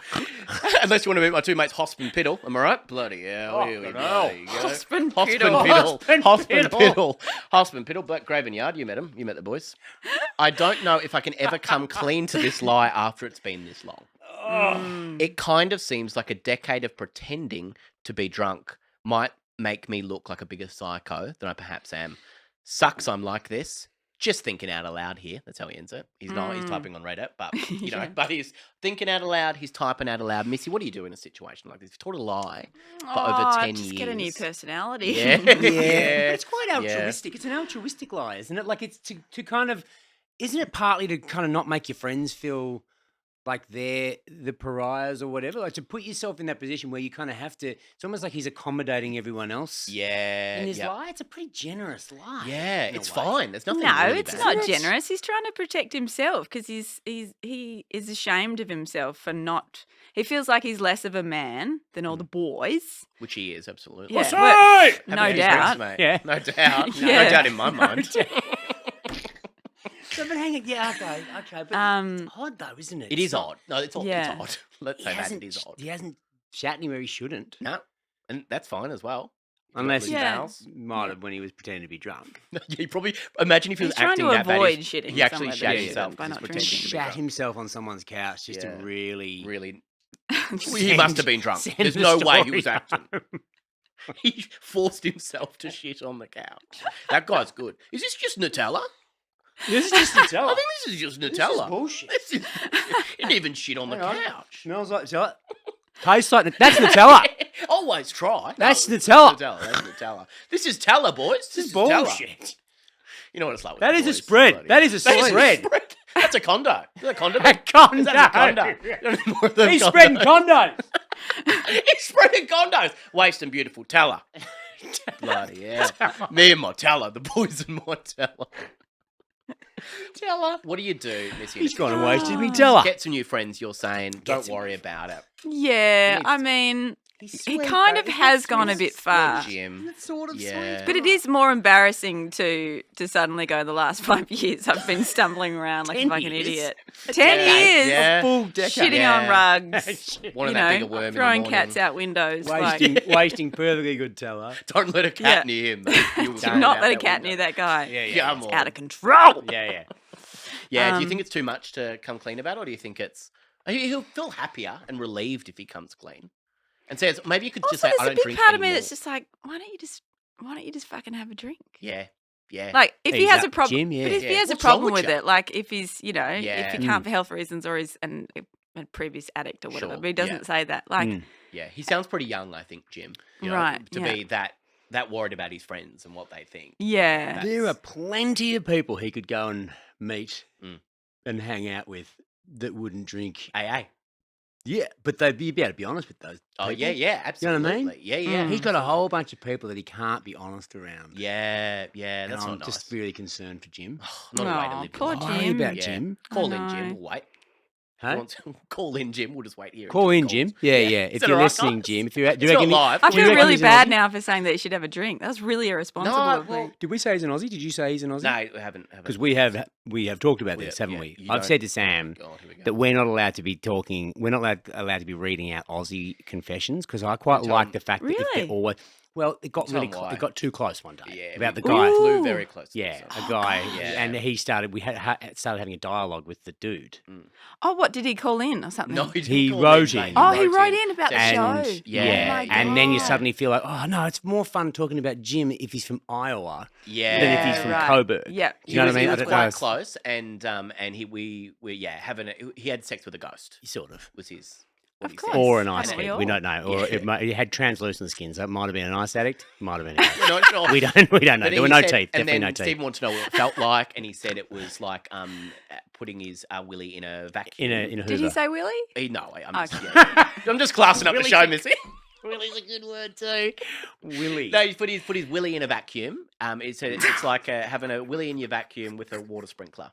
Unless you want to meet my two mates, Hosp and Piddle. Am I right? Bloody hell. Here we Fucking hell. go. Hosp and Hosp Piddle. and Piddle. Hosp and Hosp and Piddle. Piddle. Hosp and Piddle. Black Graven Yard. You met them. You met the boys. I don't know if I can ever come clean to this lie after it's been this long. It kind of seems like a decade of pretending to be drunk might make me look like a bigger psycho than I perhaps am. Sucks I'm like this. Just thinking out aloud here. That's how he ends it. He's not. He's typing on Reddit, but you know. Yeah. But he's thinking out aloud. He's typing out aloud. Missy, what do you do in a situation like this? You've told a lie for over 10 just years. get a new personality. Yeah. Yeah, it's quite Yeah. altruistic. It's an altruistic lie, isn't it? Like it's to kind of, isn't it partly to kind of not make your friends feel like they're the pariahs or whatever? Like to put yourself in that position where you kind of have to. It's almost like he's accommodating everyone else. Yeah. In his yeah. lie, it's a pretty generous lie. Yeah, in a it's way. fine. There's nothing No, really it's bad. not generous. He's trying to protect himself because he is ashamed of himself for not. He feels like he's less of a man than all the boys. Which he is, absolutely. Yeah, What's well, up? no Having a few doubt. drinks, mate. Yeah. No doubt. No Yeah. doubt in my mind. So, but hang it, yeah, okay. But it's odd though, isn't it? It is odd. No, it's odd. Yeah. It's odd. Let's say that it is odd. He hasn't shat anywhere he shouldn't. No, and that's fine as well. Unless Yeah. he might have when he was pretending to be drunk. Yeah, you probably imagine if he He's was trying acting to that bad. avoid He shitting actually somewhere shat that he himself shouldn't by because not he's drinking. pretending to be Shat drunk. himself on someone's couch just Yeah. to really. Really, Send- he must have been drunk. send There's the no way he story was acting. He forced himself to shit on the couch. That guy's good. Is this just Nutella? This is just Nutella. I think this is just This is Nutella. bullshit. This is, he didn't even shit on the Hang on. couch. Smells like tastes like that's Nutella. Always try. That's No, Nutella. That's Nutella. This is Teller, boys. This is bullshit. Teller. You know what it's like with That the is a boys. spread. Bloody That hell. is a spread. That's a condo. Is that a condo? A condo. Is that a condo? He's spreading condos. He's spreading condos. Waste and beautiful Teller. Bloody hell. Me and my Teller. The boys and my Teller. Teller. What do you do, Missy? He's gone and wasted me Teller. Get some new friends, you're saying. Don't worry about it. Yeah, needs I to- mean, He's he sweet, kind though. of has He's gone a bit far. Jim. That's sort of Yeah. sweet. But it is more embarrassing to suddenly go the last 5 years I've been stumbling around like a 10 fucking years? idiot. 10 Yeah, years yeah. Full decade. shitting on Yeah. rugs, Wanting you that bigger know, worm in the throwing morning. cats out windows. Like, Wasting perfectly good Teller. Don't let a cat Yeah. near him. Mate. You will do find not out let a that cat window. near that guy. Yeah, It's more. out of control. Yeah. Yeah, do you Um, think it's too much to come clean about, or do you think it's he'll feel happier and relieved if he comes clean and says maybe you could just Also, say I there's a don't big drink part of me anymore. that's just like, why don't you just fucking have a drink? Yeah, Like, if he He's has up a problem, Jim, yeah. but if he Yeah. has a What's wrong problem with with ya? it, like if he's, you know, Yeah. if he can't for health reasons or he's a previous addict or whatever, Sure, but he doesn't say that. Like, yeah, he sounds pretty young, I think, Jim. You know, Right, to yeah. be that worried about his friends and what they think. yeah. That's- There are plenty of people he could go and meet Mm. and hang out with that wouldn't drink. AA. Yeah, but you'd be able to be honest with those. Oh people. yeah, yeah, You know absolutely. what I mean? Yeah, yeah. He's got a whole bunch of people that he can't be honest around. Yeah, yeah. And That's I'm not nice. just really concerned for Jim. Not a way to Aw, live. poor your life. Worry Jim. about Yeah. Jim. Call I in, Jim. know. We'll wait. Huh? Call in, Jim. We'll just wait here. Call until he in, calls. Jim. Yeah. If Is that you're all right, listening, guys? Jim. If you're, do It's you not reckon? live. I do you feel reckon really he's an bad Aussie? now for saying that he should have a drink. That was really irresponsible No, of me. well, Did we say he's an Aussie? Did you say he's an Aussie? no, we haven't. Because we have talked about We this, have, haven't yeah. we? You I've don't- said to Sam God, here we go. that we're not allowed to be talking. We're not allowed to be reading out Aussie confessions because I quite tell like him- the fact that if Really? they're always it got Tell really him why. it got too close one day Yeah, about the we guy. flew Ooh. very close. to Yeah, this, a so- guy, Yeah. and he started. We started having a dialogue with the dude. Oh, what did he call in or something? No, he, didn't He call wrote mate. in. Oh, he wrote in about the Said- show. And Yeah, Oh my and then you God. suddenly feel like, oh no, it's more fun talking about Jim if he's from Iowa Yeah, than if he's from right. Coburg. Yeah. Do you know what I mean? He I was don't quite know. close, and he we having he had sex with a ghost. Sort of. Was his what Of he said. course. Or an Haven't ice we head. all? We don't know. Or Yeah. it had translucent skin, so it might have been an ice addict. Might have been. We're not sure. We don't know. But There were he no said- teeth. And Definitely then no teeth. Stephen wanted to know what it felt like, and he said it was like putting his willy in a vacuum. In a Did he Hoover. say Willie? No, I'm just, Okay. yeah. I'm just classing up the Willy's show, a- Missy. Willie's a good word too. Willie. No, he put his willy in a vacuum. It's like having a willy in your vacuum with a water sprinkler.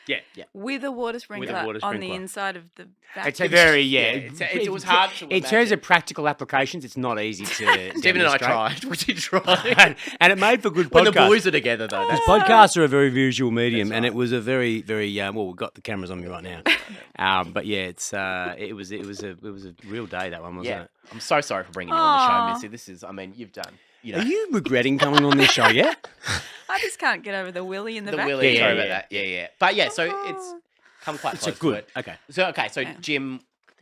Yeah. With a water sprinkler, on the sprinkler. inside of the It's a vacuum. very it was hard to In terms imagine. of practical applications, it's not easy to. Stephen and I demonstrate. tried. We did try. and it made for good When the podcasts. boys are together, though. Because That's podcasts are a very visual medium, That's and right. it was a very, very well. We've got the cameras on me right now, but yeah, it was a real day, that one, wasn't yeah. it? I'm so sorry for bringing you on the Aw. show, Missy. This is, I mean, you've done. You know, Are you regretting coming on this show yet? I just can't get over the Willie in the the vacuum. willy. Yeah, Sorry yeah, about that. Yeah. But yeah, so it's come quite It's close a good. to it. Okay, So Yeah. Jim,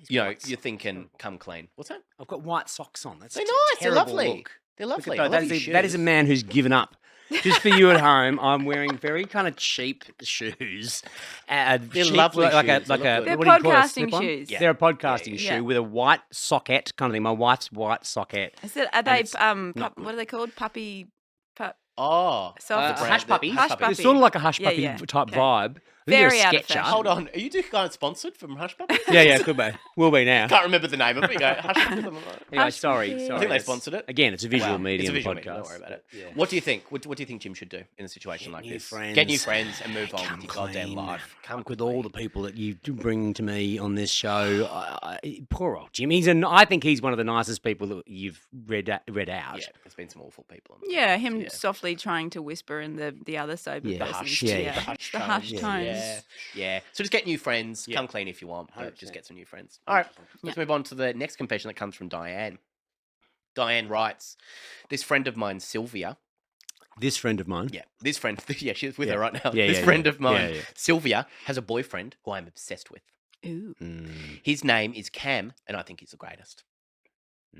you know, you're thinking come clean. What's that? I've got white socks on. That's They're a nice. They're terrible lovely. look. They're Look at lovely. that. I love That is your that is a shoes. man who's given up. Just for you at home, I'm wearing very kind of cheap shoes. They're Cheap, lovely like shoes. a They look good. They're what do you call it, podcasting slip-on? shoes. Yeah. They're a podcasting Yeah. shoe with a white socket kind of thing. My wife's white socket. Is it? Are they it's what not are they called? Puppy. Oh, Soft- the Hush puppy. Hush puppy. It's sort of like a hush Yeah, puppy yeah. type Okay. vibe. I think Very they're a out of sketcher. fashion. Hold on. Are you two guys sponsored from Hush Puppies? Yeah, could be. Will be now. Can't remember the name of it. You go, Hush Puppies. I'm like, Anyway, Hush sorry. puppy. I sorry. think they It's- sponsored it. Again, it's a visual Wow, medium it's a visual podcast. medium, don't worry about it. Yeah. What do you think? What do you think Jim should do in a situation like new this? friends. Get new friends and move on Come with your goddamn clean. life. Come With all the people that you do bring to me on this show, poor old Jim. I think he's one of the nicest people that you've read out. Yeah, there's been some awful people. On the Yeah, him Yeah. softly trying to whisper in the other sober Yeah. The person's hush, ear. yeah. the hush The tones. hush Yeah. tones. Yeah. So just get new friends. Yeah. Come clean if you want, but just 100%. get some new friends. All right. Let's move on to the next confession that comes from Diane. Diane writes, "This friend of mine, Sylvia." This friend of mine. Yeah, this friend. Yeah, she's with Yeah. her right now. Yeah, this yeah, friend yeah. of mine, Yeah, yeah. Sylvia, has a boyfriend who I'm obsessed with. Ooh. Mm, His name is Cam, and I think he's the greatest.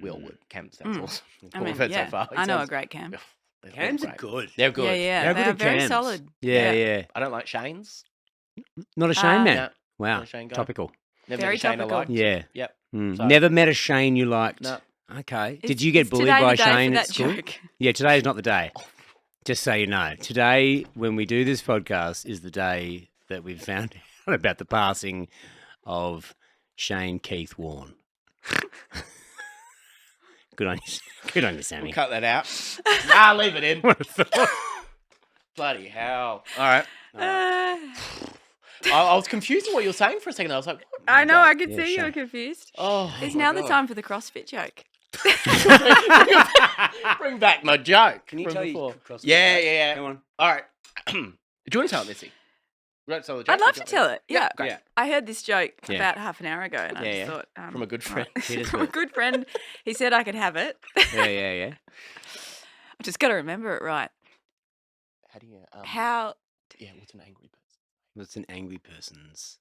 We all mm. would. Cam sounds Mm. awesome. I What mean, we've heard yeah, so far. He I know a sounds- great Cam. Ugh, they're Cams are great. good. They're good. Yeah, yeah, How they good are are very Cams? solid. Yeah. I don't like Shane's. Not a Shane man. No, Wow. not a Shane guy. Topical. Never Very met a Shane I topical. liked. Yeah. Yep. Mm. So- Never met a Shane you liked. No. Okay. Is- Did you get is bullied today by the day for Shane at that school? joke? Yeah, today is not the day. Just so you know. Today, when we do this podcast, is the day that we've found out about the passing of Shane Keith Warren. Good on you. Good on you, Sammy. We'll cut that out. Nah, leave it in. What a thought. Bloody hell. All right. Uh, I was confused in what you were saying for a second. I was like, what? I know, I could Yeah, see you Shane. were confused. Oh, Is my now the God. time for the CrossFit joke. Bring back my joke. Can you from tell before. you? CrossFit Yeah, joke? yeah. Come on. All right. Do you want to tell it, Missy? You want to tell the joke? I'd love to tell it. Yeah. great. Yeah. I heard this joke Yeah. about half an hour ago, and I Yeah, just yeah. thought From a good right. friend. Hit us From a with it. good friend. He said I could have it. Yeah. I just got to remember it right. How do you? How? Yeah. What's an angry person? What's an angry person's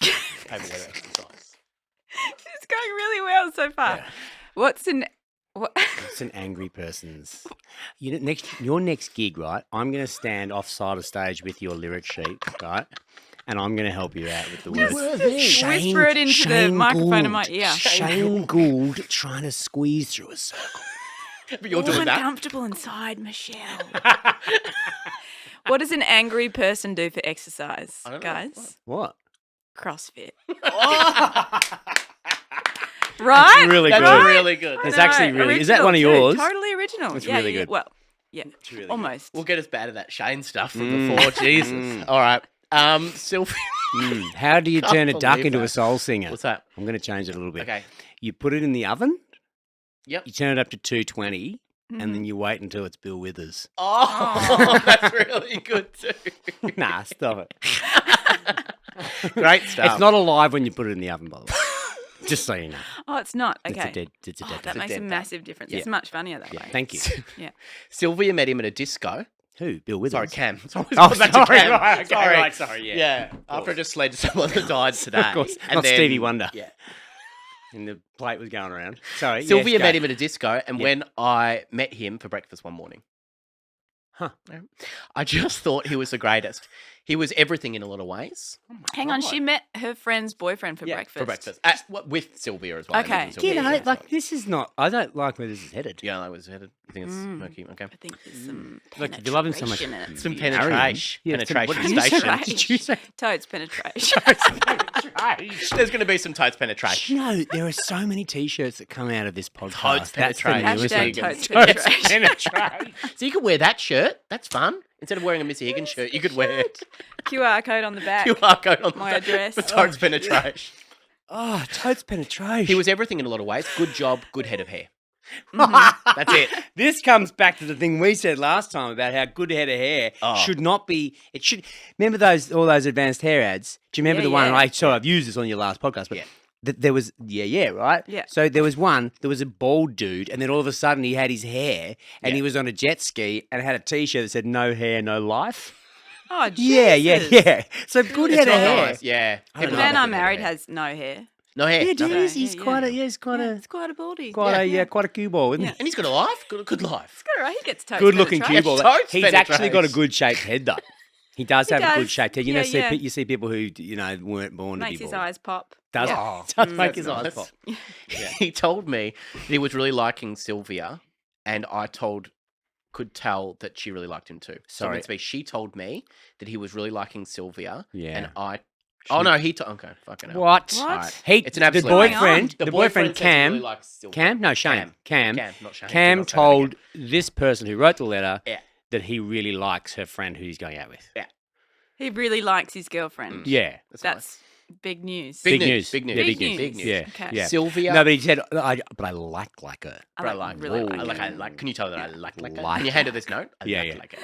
Favorite weather exercise. It's going really well so far. Yeah. What's an what? What's an angry person's? You know, your next gig, right? I'm going to stand off side of stage with your lyric sheet, right? And I'm going to help you out with the words. Whisper it into the microphone in my ear. Shane Gould trying to squeeze through a circle. But you're Warm doing and that. comfortable inside Michelle. What does an angry person do for exercise, I don't know. guys? What? CrossFit. Oh! Right? really That's good. really good. I It's know, actually really- is that original one of too, yours? Totally original. It's yeah, really yeah, good. Well, yeah, really good. almost. We'll get us bad at that Shane stuff from Mm. before. Jesus. Mm. All right. Sylvia. How do you Can't turn a duck believe into a that. soul singer? What's that? I'm going to change it a little bit. Okay. You put it in the oven. Yep. You turn it up to 220, Mhm. and then you wait until it's Bill Withers. Oh, that's really good too. Nah, stop it. Great stuff. It's not alive when you put it in the oven, by the way. Just so you know. Oh, it's not. It's Okay. a dead. It's a Oh, dead. that duck. makes a dead duck. massive difference. Yeah. It's much funnier that Yeah, way. thank you. Yeah. Sylvia met him at a disco. Who? Bill Withers. Sorry, Cam. Sorry, Oh, back to sorry, Cam. right, okay, sorry. right, sorry, yeah. After I just led someone that died today. Of course. And Not then, Stevie Wonder. Yeah. And the plate was going around. Sorry. Sylvia yes, met go. him at a disco, and Yeah. when I met him for breakfast one morning, Huh. I just thought he was the greatest. He was everything in a lot of ways. Hang on, she met her friend's boyfriend for breakfast. For breakfast. With Sylvia as well. Okay. Living Sylvia You know, as well. this is not. I don't like where this is headed. Yeah, I was headed. You think it's murky? Okay. I think there's some Look, if you love him so much, penetration in it. Some for you. penetration. Yeah, Penetration what did you say? station. What did you say? Toads penetration. There's going to be some totes penetration. No, there are so many T-shirts that come out of this podcast. Totes That's the penetration. new, isn't Hashtag it? toads Totes penetration. penetration. So you could wear that shirt. That's fun. Instead of wearing a Missy Higgins shirt, you could wear QR code on the back. QR code on My the address. for totes penetration. Oh, totes penetration. He was everything in a lot of ways. Good job, good head of hair. That's it. This comes back to the thing we said last time about how good head of hair should not be. It should. Remember all those advanced hair ads? Do you remember the one? I've used this on your last podcast, but there was right. Yeah. So there was a bald dude, and then all of a sudden he had his hair, and he was on a jet ski and had a T-shirt that said "No hair, no life." Oh, Jesus. Yeah. So good head of It's not hair. nice. Yeah. I don't The know. man I married has no hair. No hair. Yeah, nothing. geez, he's quite a It's quite a baldy. quite a cue ball, isn't he? And he's got a life. Good life. Good, right? He gets toads Good looking cue penetration. ball. Totes He's actually got a penetration. good shaped head though. He does He have a good does. shaped head. Yeah. You see people who weren't born Makes to be his bald. eyes pop. Does Yeah. does make That's his eyes nice. pop. He told me that he was really liking Sylvia, and I could tell that she really liked him too. So Sorry. it's me. She told me that he was really liking Sylvia, Yeah. and I. Oh no, he told. Okay, fucking hell. What? What? Alright. He, It's an absolute. the boyfriend, The the boyfriend says he Cam, really likes Sylvia. Cam, no Shane, Cam, not Shane. Cam Not say that told again. this person who wrote the letter Yeah. that he really likes her friend who he's going out with. Yeah. He really likes his girlfriend. Yeah. That's, That's big news. Big Big news. news. Big news. Yeah, Big big news. Big news. Yeah. Okay. Yeah. Sylvia. No, but he said, but I like her. But I like. really I like like. it. Can you tell that I like Like it? Can you hand her this note? I Yeah, like yeah. like it.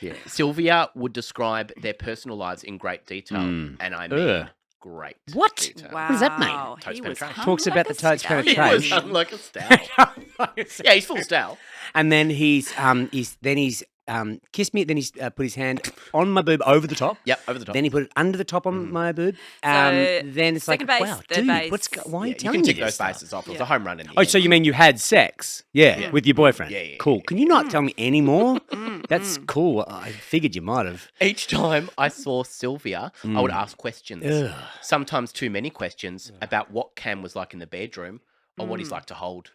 Yeah. Sylvia would describe their personal lives in great detail, and I mean Ugh. great. What? detail. Wow. does that mean? Totes He was penetration. hung Talks like about a the totes stallion. He penetration. was hung like a stout. Yeah, he's full stout. And then he's kissed me. Then he's put his hand on my boob over the top. Yep, over the top. Then he put it under the top on my boob. Then it's like, second base, wow, third dude, base. why are you you telling can me tick this those stuff? bases off. It was Yeah. a home run in the Oh, end. so you mean you had sex? Yeah, with your boyfriend. Yeah, yeah, cool. yeah. Can you not tell me any more? That's cool. I figured you might have. Each time I saw Sylvia, I would ask questions. Ugh. Sometimes too many questions about what Cam was like in the bedroom or what he's like to hold.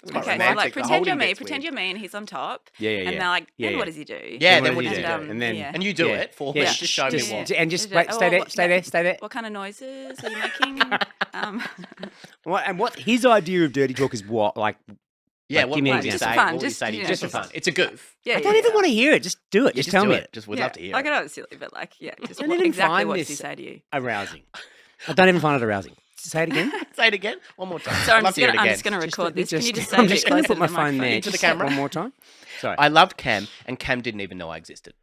It's quite Okay, so romantic. like The pretend you're holding me, bit's pretend weird. you're me, and he's on top. Yeah, yeah, And yeah. they're like, Yeah, then yeah. what does he do? Yeah, then what does he do? And then yeah. And you do Yeah. it for Yeah, him. Just show me just, what. and just Is wait, it- stay oh, there, what- stay yeah. there, stay there. What kind of noises are you making? What his idea of dirty talk is what? Like, Yeah, Like, what give me an would you example. say? Just for fun, What would you just, say to you you? know, Just for just- fun. It's a goof. Yeah, I don't even want to hear it. Just do it. Yeah, Just tell do me it. it. Just would yeah. love to hear I it. know it's silly, but like, yeah, just don't what, even exactly find what does he this say to you? Arousing. I don't even find it arousing. Say it again. Say it again. One more time. So I'd love to hear it I'm again. just going to record this. Can you just say I'm it a just bit going to closer put my to the phone microphone? there. Into the Just camera. one more time. Sorry. I loved Cam, and Cam didn't even know I existed.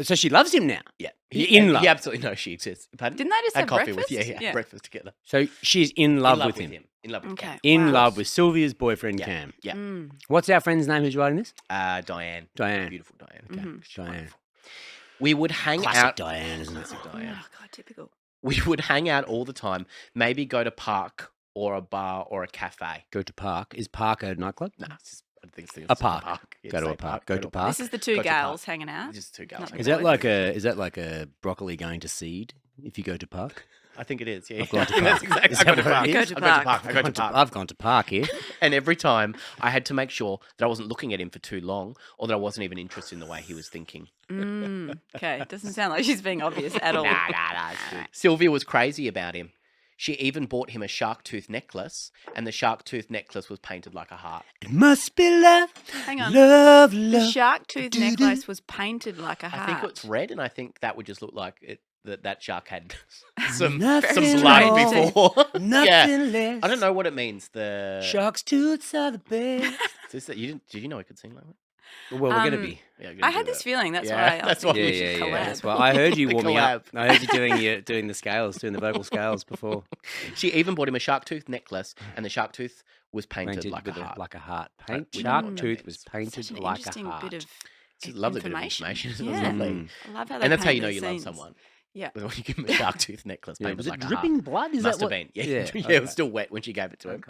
So she loves him now. Yeah. You're in love. He absolutely knows she exists. Pardon? Didn't they just Had have coffee breakfast? with yeah, breakfast together. So she's in love, In love with him. In love with Okay. Cam. In Wow. love with Sylvia's boyfriend, Yeah. Cam. Yeah. Mm. What's our friend's name who's writing this? Diane. Diane. Beautiful Diane. Mhm. She's Diane. wonderful. We would hang Classic out. Diane, isn't it? Classic Oh, Diane. God, typical. We would hang out all the time. Maybe go to park or a bar or a cafe. Go to park. Is park a nightclub? No, it's just I think it's A park. Yeah, Go to say a park. Go to park. This is the two Go to gals park. hanging out. Just two girls. Not hanging Is out. that like a broccoli going to seed if you go to park? I think it is. Yeah, I've gone to I think that's park. exactly. Is I that go to what it park. is? Go to I go to park. park. I go to park. I've gone to park here. And every time I had to make sure that I wasn't looking at him for too long, or that I wasn't even interested in the way he was thinking. Okay, doesn't sound like she's being obvious at all. Sylvia was crazy about him. She even bought him a shark tooth necklace, and the shark tooth necklace was painted like a heart. It must be love. Hang on. Love, The love. shark tooth Do-do. necklace was painted like a I heart. think it's red, and I think that would just look like it. That shark had some Nothing blood more. before. Nothing yeah. less. I don't know what it means. The Shark's tooths are the best. Is that, did you know I could sing like that? Well, we're going to Um, be. Yeah, I had this feeling. That's Yeah, why I that's asked why if we we should should collab. That's why I heard you The warming up. collab. I heard you doing the scales, doing the vocal scales before. She even bought him a shark tooth necklace, and the shark tooth was painted like a with heart. like a heart. Right, we Shark don't know what tooth that was means. painted Such an like a interesting heart. bit of It's a lovely bit of information. information. Isn't it? Yeah. Lovely. I love how they And that's how paint you know these you love scenes. someone. Yeah. When you give him a shark tooth necklace, Yeah, painted was it like a dripping heart. blood? Is Must that have what? been. Yeah, Yeah, yeah, it okay. was still wet when she gave it to him.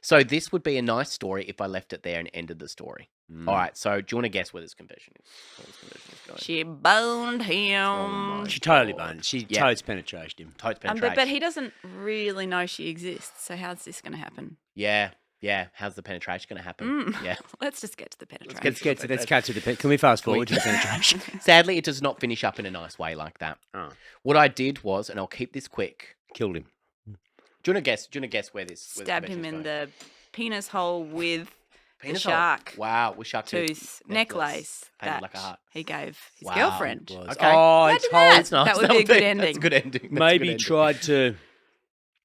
So this would be a nice story if I left it there and ended the story. All right. So do you want to guess where this confession is? Where this confession is going? She boned Oh him. my She totally God. boned. She Yeah. totes penetration him. Totes But penetration. he doesn't really know she exists. So how's this going to happen? Yeah. How's the penetration going to happen? Yeah. Let's just get to the penetration. Let's cut to the. Can we fast forward to the penetration? Sadly, it does not finish up in a nice way like that. Oh. What I did was, and I'll keep this quick. Killed him. Do you want to guess where this? Stabbed him in the penis hole with Penis the hole? shark Wow, with shark tooth necklace painted that like a heart. he gave his Wow. girlfriend. Was. Okay. Oh, I Imagine told. that. That's nice. That would be a good ending. That's a good ending. That's a Maybe good ending. tried to.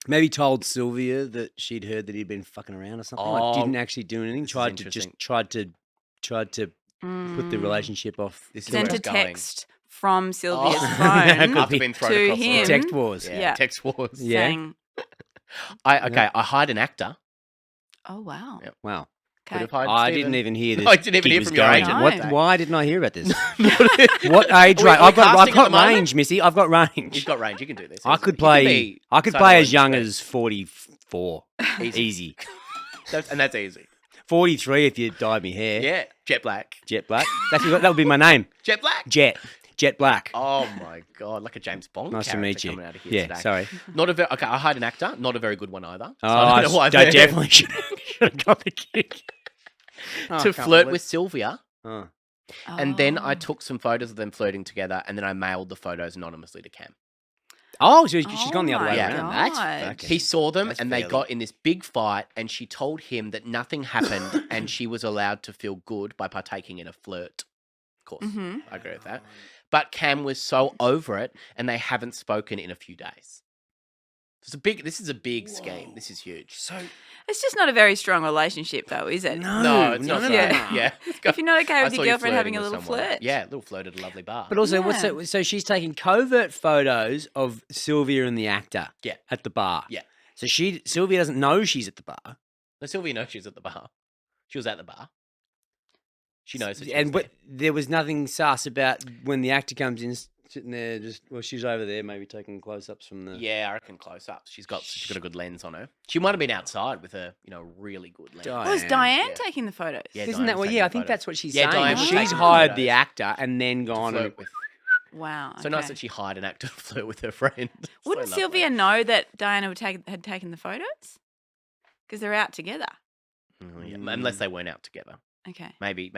Maybe told Sylvia that she'd heard that he'd been fucking around or something. Oh, Like, didn't actually do anything. this is Tried to interesting. tried to put the relationship off. This is where Sent a it's going. text from Sylvia's That phone could After being thrown to across the him. room. Text wars. Yeah, Yeah. text wars. Yeah. saying, I hired an actor. "Oh wow, Yep. Wow. Could okay." have hired I Stephen. didn't even hear this. I didn't even gig hear was from your going. agent. No. No. Why didn't I hear about this? What? What age Are we- range? are we I've got casting at the moment? range, Missy. I've got range. You've got range. You can do this. I Easy. could You play. can be I could so play low as young in as 44. Easy. Easy. and that's easy. 43 if you dyed me hair. Yeah, Jet Black. Jet Black. That would be my name. Jet Black. Jet Black. Oh my god, like a James Bond. Nice to character meet you. Coming out of here Yeah, today. sorry. Not a very okay. I hired an actor. Not a very good one either. So Oh, I don't know why I they're- definitely should have got the kick. to flirt with Sylvia. Oh. And then I Oh. took some photos of them flirting together, and then I mailed the photos anonymously to Cam. Oh, so she's gone the other Oh way my around. God. That's fucking. He saw them, That's and they fairly- got in this big fight, and she told him that nothing happened, and she was allowed to feel good by partaking in a flirt. Of course, Mhm. I agree with that. But Cam was so over it, and they haven't spoken in a few days. This is a big scheme. This is huge. So It's just not a very strong relationship, though, is it? No, it's not. no, Yeah, no. yeah. If you're not okay I with saw your you girlfriend having a flirting little with someone. flirt, Yeah, a little flirt at a lovely bar. But also, Yeah. so she's taking covert photos of Sylvia and the actor. Yeah. At the bar. Yeah. So Sylvia doesn't know she's at the bar. No, Sylvia knows she's at the bar. She was at the bar. She knows that she And was but there was nothing sus about when the actor comes in sitting there. She's over there, maybe taking close-ups from the. there. Yeah, I reckon close up. She's got a good lens on her. She might have been outside with a really good lens. Diane. was Diane Yeah. taking the photos? Yeah, Isn't Diane that was what? taking Yeah, I the think photos. that's what she's Yeah, saying. Diane was She's taking hired photos the actor and then to gone. flirt And, with. Wow. So nice okay. that she hired an actor to flirt with her friend. So Wouldn't lovely. Sylvia know that Diana had taken the photos? Because they're out together. Yeah, unless they weren't out together. Okay. Maybe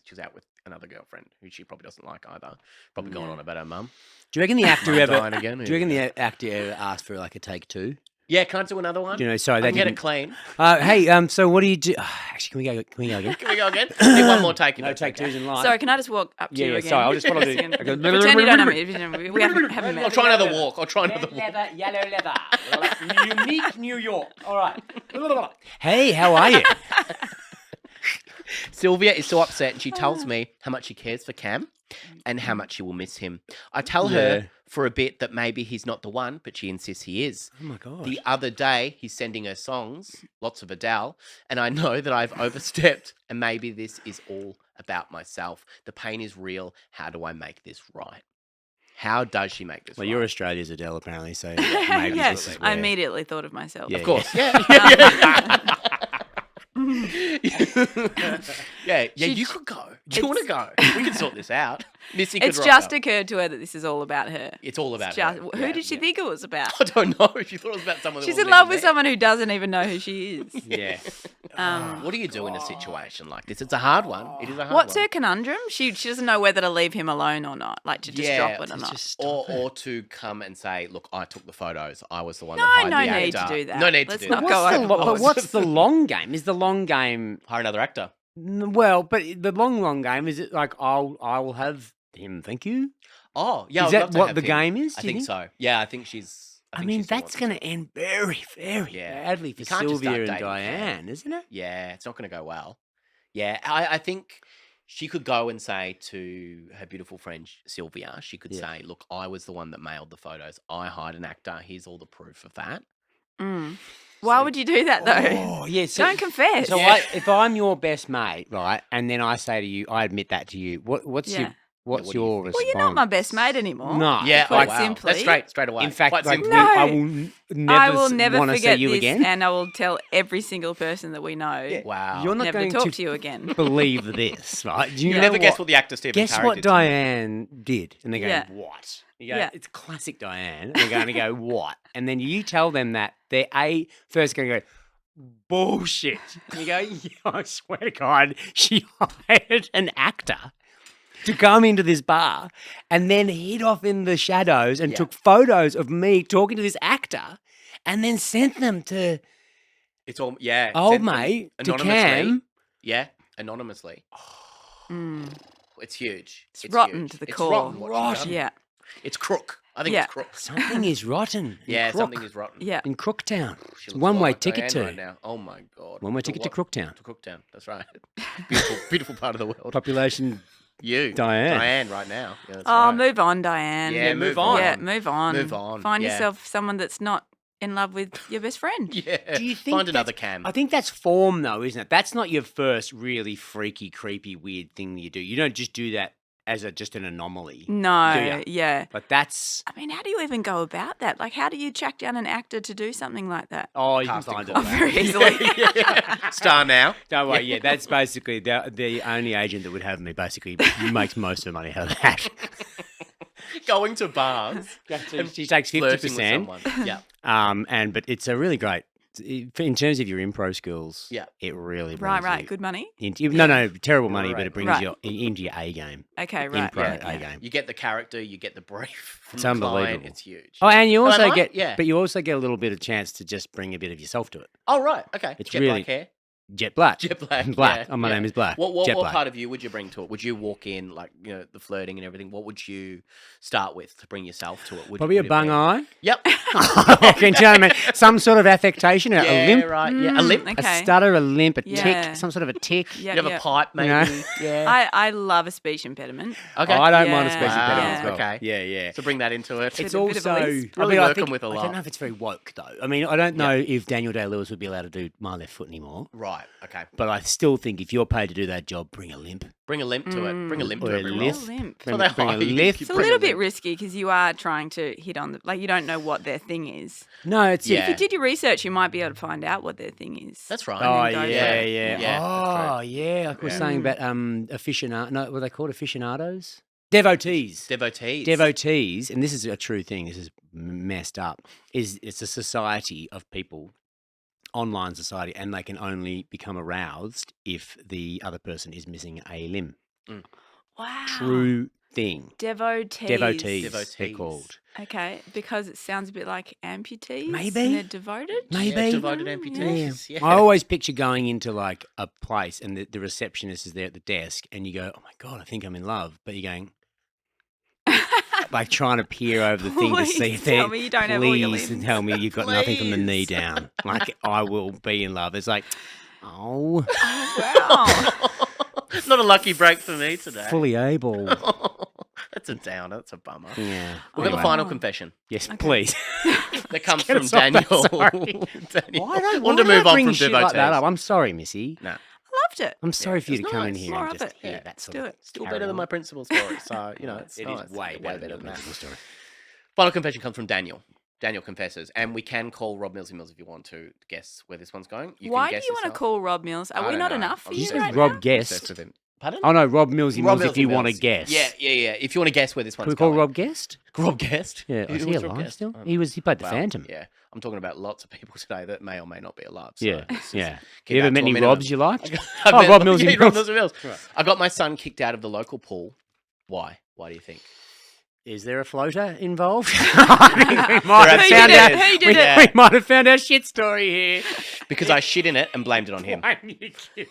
she was out with another girlfriend who she probably doesn't like either. Probably going Yeah. on about her mum. do you reckon the actor ever? Diane again. Do you reckon the actor ever asked for like a take two? Yeah, can't do another one. You know, sorry, I they can get it didn't. clean. Hey, so what do you do? Actually, can we go again? Can we go again? Need one more take. if No that's take okay. twos in line. Sorry, can I just walk up to Yeah, you yeah, again? sorry, I'll just follow the- Pretend okay. you don't know me. We haven't I'll met. try another walk. I'll try another walk. Yellow leather. Unique New York. All right. Hey, how are you? Sylvia is so upset and she tells me how much she cares for Cam and how much she will miss him. I tell Yeah. her for a bit that maybe he's not the one, but she insists he is. Oh my god. The other day, he's sending her songs, lots of Adele, and I know that I've overstepped and maybe this is all about myself. The pain is real. How do I make this right? How does she make this Well, right? you're Australia's Adele, apparently. So maybe Yeah, this is I where- immediately thought of myself. Yeah. Of course. Yeah. Yeah, She- you could go. Do you want to go? We can sort this out. Missy could It's rock just up. occurred to her that this is all about her. It's all about It's just, her. who Yeah, did she yeah. think it was about? I don't know. She thought it was about someone that She's wasn't in love even with there. someone who doesn't even know who she is. Yeah. What do you do in a situation like this? It's a hard one. It is a hard What's one. her conundrum? She doesn't know whether to leave him alone or not, like to just Yeah, drop it or to not. just stop Or, it. or to come and say, look, I took the photos. I was the one No, that hired no the need to actor. do that. No need Let's to do not that. go What's the overboard. but what's the long game? Is the long game Hire another actor. well? But the long game is it like I will have him. Thank you. Oh, yeah. Is I'd that love to what have the him. game is, I do you think think? so. Yeah, I think she's. I think mean, she still that's wants going it. to end very, very Yeah. badly for You can't just Sylvia start and dating Diane, isn't it? Yeah, it's not going to go well. Yeah, I think she could go and say to her beautiful friend Sylvia, she could Yeah. say, look, I was the one that mailed the photos. I hired an actor. Here's all the proof of that. Mm. Why would you do that though? Oh, yeah. So, Don't confess. so Yeah. if I'm your best mate, right, and then I say to you, I admit that to you. What's Yeah. What's what do you your think? response? Well, you're not my best mate anymore. No. Yeah, Quite wow. simply. That's straight away. In fact, Quite like, simply. No. I will never I will never want to see forget you this, again. and I will tell every single person that we know. Wow. You're not Never going talk to to you again. believe this, right? Do you You know never guess what the actor Stephen Guess Curry what did to me. Diane did? And they're going, Yeah. what? You go, Yeah. it's classic Diane. And they're going to go, what? And then you tell them that they're first going to go, bullshit. And you go, yeah, I swear to God, she hired an actor to come into this bar and then hid off in the shadows and Yeah. took photos of me talking to this actor and then sent them to It's all sent old them mate, to anonymously. Cam. Yeah, anonymously. Mm. It's huge. It's rotten huge. to the It's core. rotten. What she done. Rotten. Yeah. It's crook. I think Yeah. it's crook. Something is rotten. in Yeah, Crook. something is rotten. Yeah. In Crooktown. She It's looks a lot one-way like ticket Diane to. right now. Oh my god. One-way ticket to Crooktown. To Crooktown. That's right. Beautiful, beautiful part of the world. Population You, Diane. right now. Yeah, that's Oh, right. move on, Diane. Yeah, move on. Yeah, move on. Move on, Find yeah. yourself someone that's not in love with your best friend. Yeah. Do you think Find another that's- Cam? I think that's form, though, isn't it? That's not your first really freaky, creepy, weird thing you do. You don't just do that as just an anomaly. Do No, ya? yeah. But that's... I mean, how do you even go about that? Like, how do you track down an actor to do something like that? Oh, you Casting can find it. call. Oh, very easily. Yeah. Star now. Don't worry, yeah, that's basically the only agent that would have me basically makes most of the money out of that. Going to bars. She takes Flirting with 50%. someone. Yeah. But it's a really great... In terms of your improv skills, Yeah. it really brings Right. you Good money. no, terrible money, but Right. it brings Right. you into your A game. Okay, right. Improv Yeah, A yeah. game. You get the character, you get the brief from It's the client. unbelievable. It's huge. Oh, and you Oh, also am I? get, Yeah. but you also get a little bit of chance to just bring a bit of yourself to it. Oh, right. Okay. It's Jet really- black hair. Jet black, Jet black. black. Yeah, Oh, my yeah. name is Black. What Jet what black. part of you would you bring to it? Would you walk in like the flirting and everything? What would you start with to bring yourself to it? Would Probably you, a bung eye. Yep. Can you know what I mean? Some sort of affectation, yeah, a limp, right. Yeah, a limp. Okay. a stutter, a limp, a Yeah. tick, some sort of a tick. Yeah, You have yeah. a pipe, maybe. know? Yeah. I love a speech impediment. Okay. Oh, I don't mind a Yeah. special Wow, pedal as well. okay. Yeah, yeah. So bring that into it. It's a bit of a also lisp. Really I working think- with a I lot. don't know if it's very woke though. I mean, I don't know if Daniel Day-Lewis would be allowed to do My Left Foot anymore. Right. Okay. But I still think if you're paid to do that job, bring a limp. Bring a limp to it. Bring a limp Or to a everyone. lift. Limp. Bring, they bring a hire you. lift. It's a Bring little a bit limp. risky because you are trying to hit on you don't know what their thing is. No, it's Yeah. If you did your research, you might be able to find out what their thing is. That's right. Oh then go yeah, for it. yeah, Yeah, that's Oh yeah, like we were Yeah. saying about aficionados. No, what are they called? Aficionados, devotees. Devotees. Devotees, and this is a true thing. This is messed up. It's a society of people, online society, and they can only become aroused if the other person is missing a limb. Wow. True thing. Devotees. Devotees, they're Devotees. called. Okay, because it sounds a bit like amputees. Maybe. And they're devoted. Maybe. Yeah, devoted Yeah. amputees. Yeah. I always picture going into like a place and the receptionist is there at the desk and you go, oh my God, I think I'm in love. But you're going, like trying to peer over the thing to see Please if they're, tell me you don't have all your please limbs. tell me you've got nothing from the knee Please. down. Like I will be in love. It's like, oh, Wow. Not a lucky break for me today. fully able. That's a downer. That's a bummer. Yeah. We've got the Anyway. final confession Yes, please. that comes Get from us off that, Daniel. sorry. Daniel. Why don't Want to move on bring from shit devotees. like that up? I'm sorry, Missy. No, Loved it. I'm sorry for you to it's come in nice. here More and of just it. hear Yeah. that Let's sort do of it. still carry better than on. my principal story. So it's It nice. is way better than than your that. principal story. Final confession comes from Daniel. Daniel confesses, and we can call Rob Millsy Mills if you want to guess where this one's going. You Why can do guess you want to yourself. call Rob Mills? I Are we don't not know. enough for I'm you just right Rob now? Guest. Obsessed with him. Pardon? Oh no, Rob Millsy Rob Mills. If you Millsy want to Mills. guess, Yeah. If you want to guess where this one's Can we call going. Rob Guest? Rob Guest? Yeah, Who is he was Rob alive Guest? still? I don't He know. was. He played the Well, Phantom. Yeah, I'm talking about lots of people today that may or may not be alive. So Yeah, let's just yeah. keep You ever that met to a any minimum. Robs you liked? I Oh, met- Rob Millsy yeah, Rob Mills. Millsy Mills. Right. I got my son kicked out of the local pool. Why? Why do you think? Is there a floater involved? There we might have actually found is. out. Who did we, it? we might have found our shit story here. Because I shit in it and blamed it on him. Why are you cute?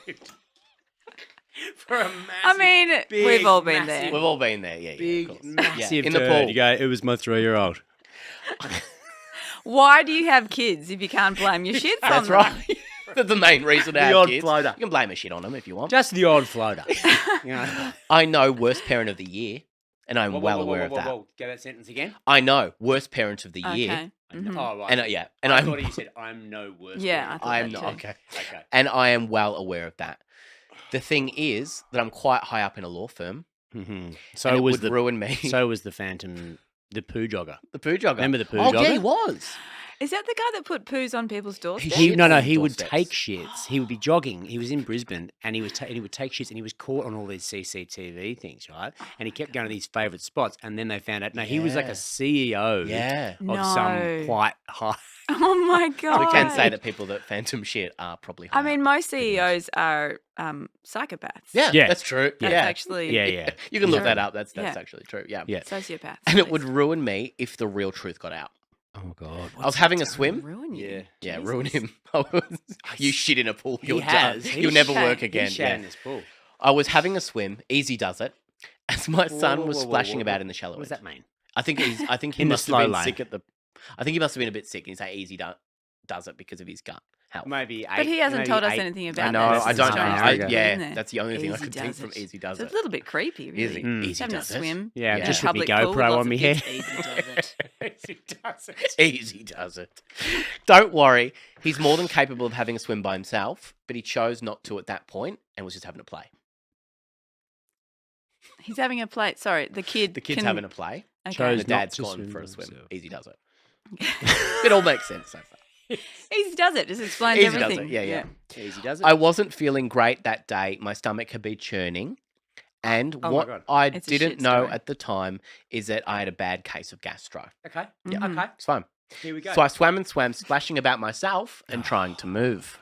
For a massive, I mean, big, we've all been massive, there. We've all been there. Yeah, big, of course. massive in the turd. pool. You go, it was my 3-year-old. Why do you have kids if you can't blame your shits on That's them? right. That's the main reason to The have odd kids. floater. You can blame a shit on them if you want. Just the odd floater. You know? I know worst parent of the year, and I'm well aware of that. Get that sentence again. I know worst parent of the year, Okay. Mhm. Oh, right. and yeah, and I I'm thought you said I'm no worse. Yeah, parent." I thought I'm that not too. okay, Okay. and I am well aware of that. The thing is that I'm quite high up in a law firm, So and it was would ruin me. So was the Phantom, the poo jogger. The poo jogger. Remember the poo Oh, jogger? yeah, he was. Is that the guy that put poos on people's doorsteps? shit No, on he would doorsteps. take shits. He would be jogging. He was in Brisbane, and he would take shits, and he was caught on all these CCTV things, right? And he kept going to these favourite spots, and then they found out. No, he was like Yeah. a CEO Yeah. of some quite high. Oh my god! So we can say that people that phantom shit are probably high I mean, most CEOs are psychopaths. Yeah, Yeah. that's true. That's yeah. actually Yeah. You can look Sure. that up. That's Yeah. actually true. Yeah. Yeah. sociopaths. And it yes. would ruin me if the real truth got out. Oh God. I was having a swim. ruin you. Yeah, Jesus. ruin him. You shit in a pool. You're has. done. He You'll never shat- work he again. He shat Yeah. in this pool. I was having a swim. Easy does it. As my son was whoa, splashing whoa. about in the shallow What does end. that mean? I think he In the must slow have been lane. sick at the. I think he must have been a bit sick. And he's like, easy does it because of his gut health. Maybe eight. But he hasn't maybe told us eight. anything about I know. that. I don't know. Strange thing to put in Yeah, there. that's the only thing I Easy could think does from it. Easy Does So It. it's a little bit creepy, really. Easy, Mm. easy Having a does it. swim. Yeah, Yeah. just with my Public pool with GoPro lots on my of head. kids. Easy does it. Easy does it. Easy does it. Don't worry. He's more than capable of having a swim by himself, but he chose not to at that point and was just having a play. He's having a plate. Sorry, the kid. The kid's can... having a play. Okay. Chose The not dad's to gone swim for by a swim. himself. Easy does it. It all makes sense so far. Easy does it. Just explains Easy does everything. it. Yeah. Easy does it. I wasn't feeling great that day. My stomach had been churning. And Oh my what God. I It's a didn't shit know story. at the time is that I had a bad case of gastro. Okay. Yeah, Yeah. Okay. It's fine. Here we go. So I swam and swam, splashing about myself and trying to move.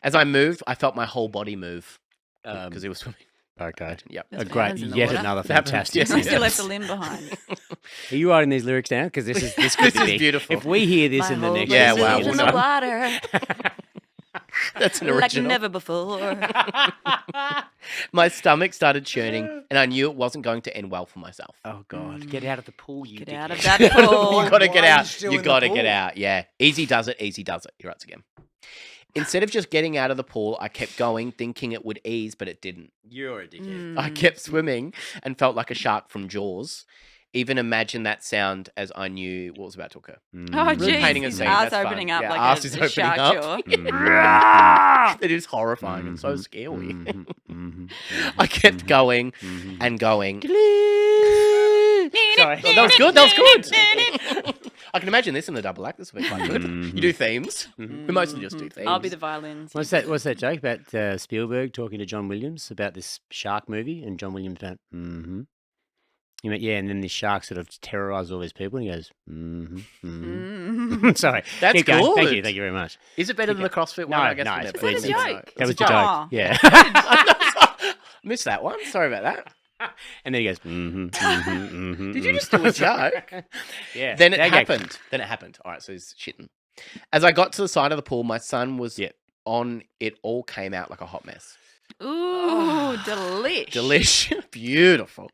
As I moved, I felt my whole body move because he was swimming. Okay. Yep. That's A what great. happens in the Yet water. another Happens, fantastic. yes, Unless yes. you left a limb behind. Are you writing these lyrics down? Because this could This be is big. beautiful. If we hear this My in the whole next, Yeah, body's wow, in we'll the know. water That's an like original. never before. My stomach started churning, and I knew it wasn't going to end well for myself. Oh God! Get out of the pool, you Get dickhead. out of that pool. You got to get Why are you out. still You in the got to get pool? out. Yeah. Easy does it. Easy does it. He writes again. Instead of just getting out of the pool, I kept going, thinking it would ease, but it didn't. You're a dickhead. I kept swimming and felt like a shark from Jaws. Even imagined that sound as I knew what was about to occur. Oh, Really jeez. painting a His scene, arse that's opening fun. up Yeah, like arse a, is a opening shark up. jaw. It is horrifying and so scary. Mm-hmm. I kept going and going. Sorry. Oh, that was good. That was good. I can imagine this in the double act. This would be quite good. You do themes. We mostly just do themes. I'll be the violins. What's that? What's that joke about Spielberg talking to John Williams about this shark movie? And John Williams went, "Mm-hmm." He went, "Yeah," and then this shark sort of terrorized all these people, and he goes, "Mm-hmm." Sorry, That's keep going. Thank good. you, thank you very much. Is it better than the CrossFit one? No, I guess no, we'll it's never Was that a know. joke? That was It's the a joke. Oh. Yeah. Missed that one. Sorry about that. And then he goes, "Mm-hmm." Did you just do a joke? Yeah. Then it There you go. happened. Then it happened. All right, so he's shitting. As I got to the side of the pool, my son was Yeah. on. It all came out like a hot mess. Ooh, delish. Delish. Beautiful.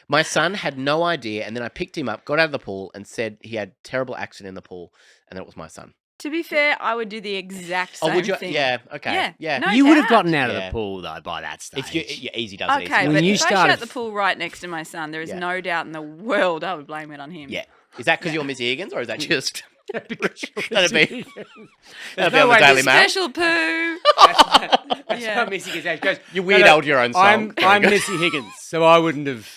My son had no idea, and then I picked him up, got out of the pool, and said he had terrible accident in the pool, and that it was my son. To be fair, I would do the exact same Oh, would you? thing. Yeah. Okay. Yeah. Yeah. No You would have doubt. gotten out of Yeah. the pool though by that stage. If you, yeah, easy does it. Okay, Easy. When but you if I started- shut the pool right next to my son, there is Yeah. no doubt in the world I would blame it on him. Yeah. Is that because you're Missy Higgins, or is that just that'd be There's that'd be no on the way Daily this Mail? Special poo. That's Yeah. how Missy gets out. She goes, You weird old your own song. I'm Missy Higgins, so I wouldn't have.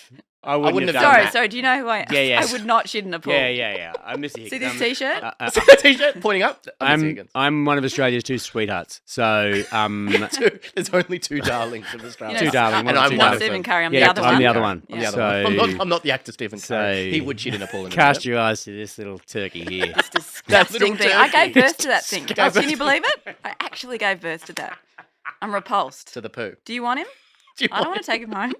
I wouldn't wouldn't have have done done Sorry, that. do you know who I am? Yeah, yeah. I would not shit in a pool. Yeah. I'm Missy Higgins. See this I'm- t-shirt? T-shirt pointing up. I'm Missy Higgins. I'm one of Australia's two sweethearts. So There's only two darlings in You Australia. know, Two darling, and one I'm two one Not of Stephen them. Curry, I'm Yeah, the other I'm one. the other one. I'm the other So- one. I'm not the actor Stephen Curry. He So- would shit in a pool. In a cast minute. your eyes to this little turkey here. It's That little disgusting thing. I turkey. gave birth to that thing. Gave Can birth you believe it? I actually gave birth to that. I'm repulsed. to the poo. Do you want him? Do you I don't want want to take him home.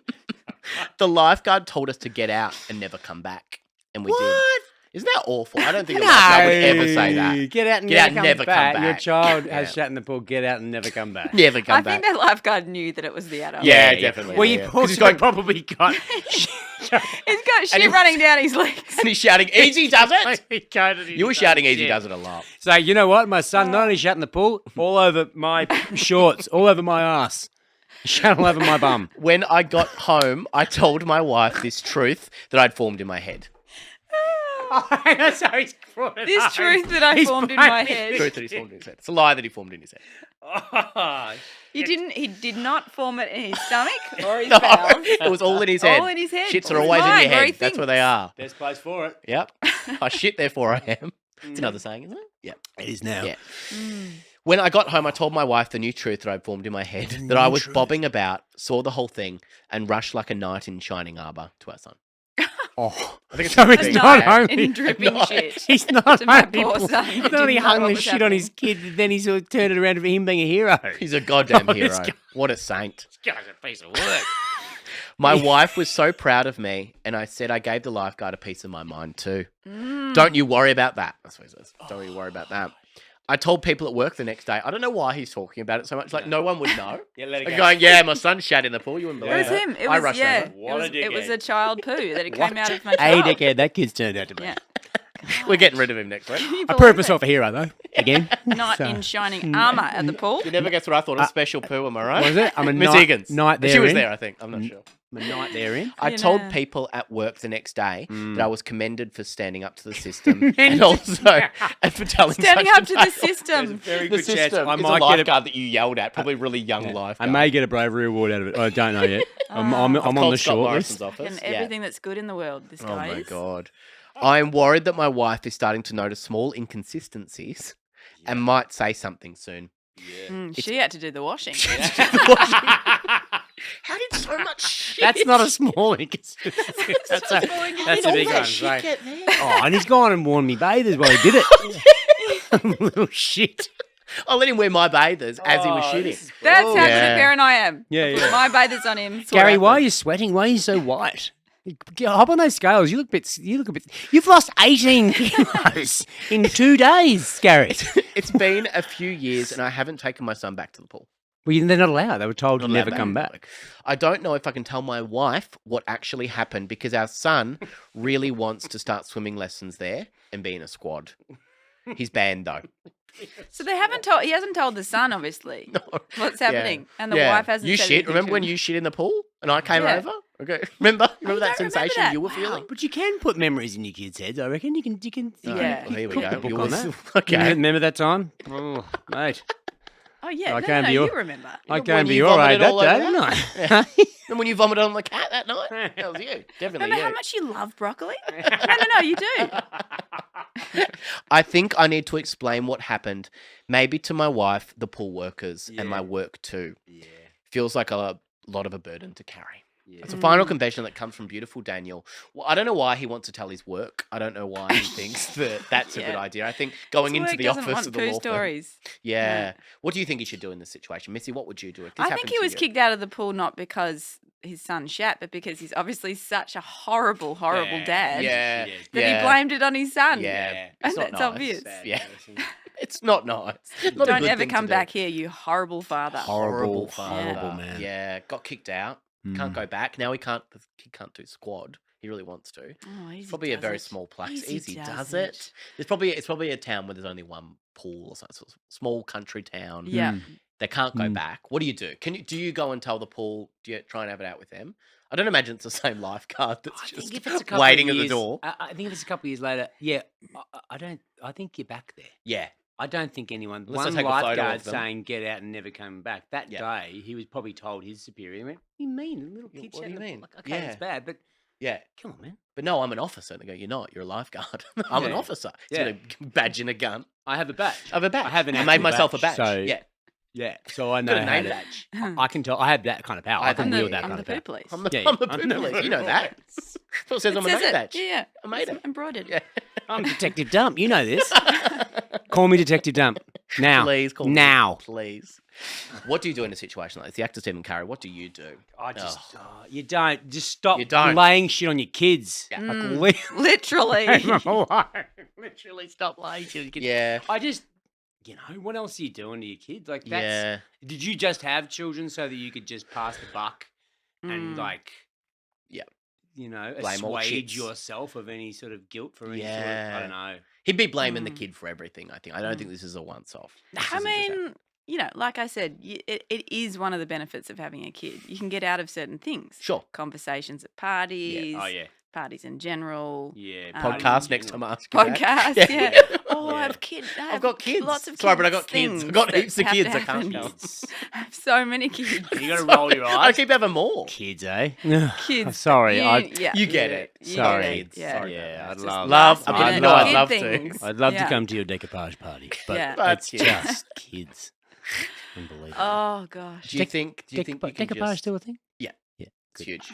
The lifeguard told us to get out and never come back, and we did. Isn't that awful? I don't think a lifeguard would ever say that. Get out and Get out and never, never come, come back. Your back. child Yeah. has shat in the pool. Get out and never come back. Never come I back. think that lifeguard knew that it was the adult. Yeah, definitely. Well, yeah, you yeah. 'Cause also he's going, probably got. He's got shit he- running down his legs. and he's shouting, "Easy does it!" You were shouting, "Easy shit. does it" a lot. So you know what? My son not only shat in the pool, all over my shorts, all over my ass, shat all over my bum. When I got home, I told my wife this truth that I'd formed in my head. That's how he's brought it This up. truth that I He's formed in my finally head. Truth that he's formed in his head. It's a lie that he formed in his head. Oh, He did not form it in his stomach or his No, bowels. it was all in his head. All in his head. Shits It are was always in your mine, where he head. That's where they thinks. are. best place for it. Yep. I shit, therefore I am. It's another saying, isn't it? Yep. It is now. Yeah. Mm. When I got home, I told my wife the new truth that I'd formed in my head, that I was bobbing about, saw the whole thing, and rushed like a knight in shining armour to our son. Oh, I think it's so a it's big not lie. only in dripping No. shit. he's not To my only poor son who not only didn't know hung what the was shit on his happening. kid, then he's sort of turned it around for him being a hero. He's a goddamn Oh, this hero. guy- What a saint. This guy's a piece of work. My wife was so proud of me, and I said I gave the lifeguard a piece of my mind too. Mm. Don't you worry about that. That's what he says. Don't you worry about that. I told people at work the next day. I don't know why he's talking about it so much. Like, no one would know. Yeah, let it Like go. going, yeah, my son shat in the pool. You wouldn't It believe was it. him. It I was rushed yeah. over. What a It was dickhead. a child poo that it What came out of my Hey, child. dickhead, that kid's turned out to be. Yeah. We're getting rid of him next week. Can you I believe proved it? myself a hero, though. Again. Not So- in shining armour at the pool. You never guess what I thought. A special poo, am I right? Was it? I'm a Miss night, Higgins. night She therein. was there, I think. I'm not sure. I'm a night therein. I You told know. people at work the next day Mm. that I was commended for standing up to the system and also and for telling Standing such up a to the tale. system. Very The good chance system I is a might get lifeguard that you yelled at, probably really young Yeah. lifeguard. I may get a bravery award out of it. I don't know yet. I'm I've on Called the Scott short Morrison's list. office. And Yeah. everything that's good in the world, this Oh guy my is. god. I'm worried that my wife is starting to notice small inconsistencies and might say something soon. She had to do the washing. How did so much shit? That's not a small inconsistency. That's a big one. Right? Oh, and he's gone and warned me bathers while he did it. Little shit. I let him wear my bathers as he was Oh, shitting. this is That's how good Yeah. a parent I am. Yeah, I put yeah. my bathers on him. Gary, why are you sweating? Why are you so white? Hop on those scales. You look a bit. You've lost 18 kilos in 2 days, Gary. It's been a few years and I haven't taken my son back to the pool. Well, they're not allowed. They were told to Not allowed never come back. I don't know if I can tell my wife what actually happened because our son really wants to start swimming lessons there and be in a squad. He's banned though. So they haven't told. He hasn't told the son, obviously, what's happening, and the wife hasn't. You said shit. anything Remember to when him. you shit in the pool and I came Yeah. over? Okay. Remember that don't remember sensation that. you were Wow. feeling? But you can put memories in your kids' heads, I reckon. You can Yeah. Well, here we cook go. the book You on was- that. Okay. Remember that time? Oh, mate. Oh yeah, I no, can't no, be you your- remember. I When can't be you your age vomited that all day, over didn't that? I? And when you vomited on the cat that night? That was you. Definitely Remember you. how much you love broccoli? No, you do. I think I need to explain what happened, maybe to my wife, the pool workers, and my Yeah. work too. Yeah. Feels like a lot of a burden to carry. Yeah. It's a final confession that comes from beautiful Daniel. Well, I don't know why he wants to tell his work. I don't know why he thinks that that's a good Yeah. idea. I think going His into work the doesn't office want of the poo law firm. stories. Yeah. What do you think he should do in this situation? Missy, what would you do if this I happened think he to was you? kicked out of the pool not because his son shat, but because he's obviously such a horrible dad Yeah. that yeah. he blamed it on his son. Yeah. Yeah. It's And not that's nice. obvious. Yeah. It's not nice. Not a Don't good ever thing to come do. back here, you horrible father. Horrible horrible father. man. Yeah, got kicked out. Can't Mm. go back. Now he can't do squad. He really wants to. Oh, easy Probably a does very it. small place. Easy Easy does does it. it. It's probably a town where there's only one pool or something. So it's a small country town. Yeah. Mm. They can't go Mm. back. What do you do? Do you go and tell the pool? Do you try and have it out with them? I don't imagine it's the same lifeguard that's I just think if it's a couple waiting of at the years, door. I think if it's a couple of years later, yeah, I don't. I think you're back there. Yeah. I don't think anyone. Unless I One take a photo lifeguard of them. saying "get out" and never coming back. That Yeah. day, he was probably told his superior. He went, "What do you mean, a little Yeah, kid? what shat do you in the pool?" mean? Like, okay, Yeah. it's bad, but Yeah. come on, man. But no, I'm an officer. And they go, you're not. You're a lifeguard. I'm an Yeah. officer. He's Yeah. got a badge and a gun. I have a badge. I have a badge. I have an I actual made myself a badge. so Yeah. yeah. So I know Got a how name to. badge. I can tell. I have that kind of power. I I can have wield the- that I'm kind the of power. poo police. I'm the, Yeah, I'm the I'm poo the police. You know poo that. That's what it says on my Says name it. badge. Yeah. I made it. Embroidered. Yeah. I'm Detective Dump. You know this. Call me Detective Dump now. Please call me. now. Please. What do you do in a situation like this? The actor Stephen Curry, what do you do? I just you don't just stop You don't. laying shit on your kids. Yeah. Like, Literally. leave them alone. Literally stop laying shit on your kids. Yeah. I just what else are you doing to your kids? Like that's Yeah. did you just have children so that you could just pass the buck and Mm. like Yeah. Blame all assuage shits. yourself of any sort of guilt for any sort of, Yeah. I don't know. He'd be blaming the Mm. kid for everything, I think. I don't think this is a once off. I mean, like I said, it is one of the benefits of having a kid. You can get out of certain things. Sure. Conversations at parties. Oh yeah. parties in general. Yeah, Podcast next time I ask you that. Podcast, yeah. Oh, Yeah. I have kids. I've got kids. Lots of kids. Sorry, but I got kids. I've got things heaps of that have kids. to I can't happen. count. I have so many kids. You got to roll your I eyes. keep having more. Kids, eh? Kids. Sorry, yeah, You get it. You Sorry. get it, Kids. Yeah. Sorry. Yeah, I'd It's just love. Love- last I minute mean, no, I'd kid love to. things. I'd love to Yeah. come to your decoupage party, but Yeah. That's it's cute. just kids. Unbelievable. Oh gosh. Do you think you can decoupage just... still a thing? Yeah. Yeah. It's huge.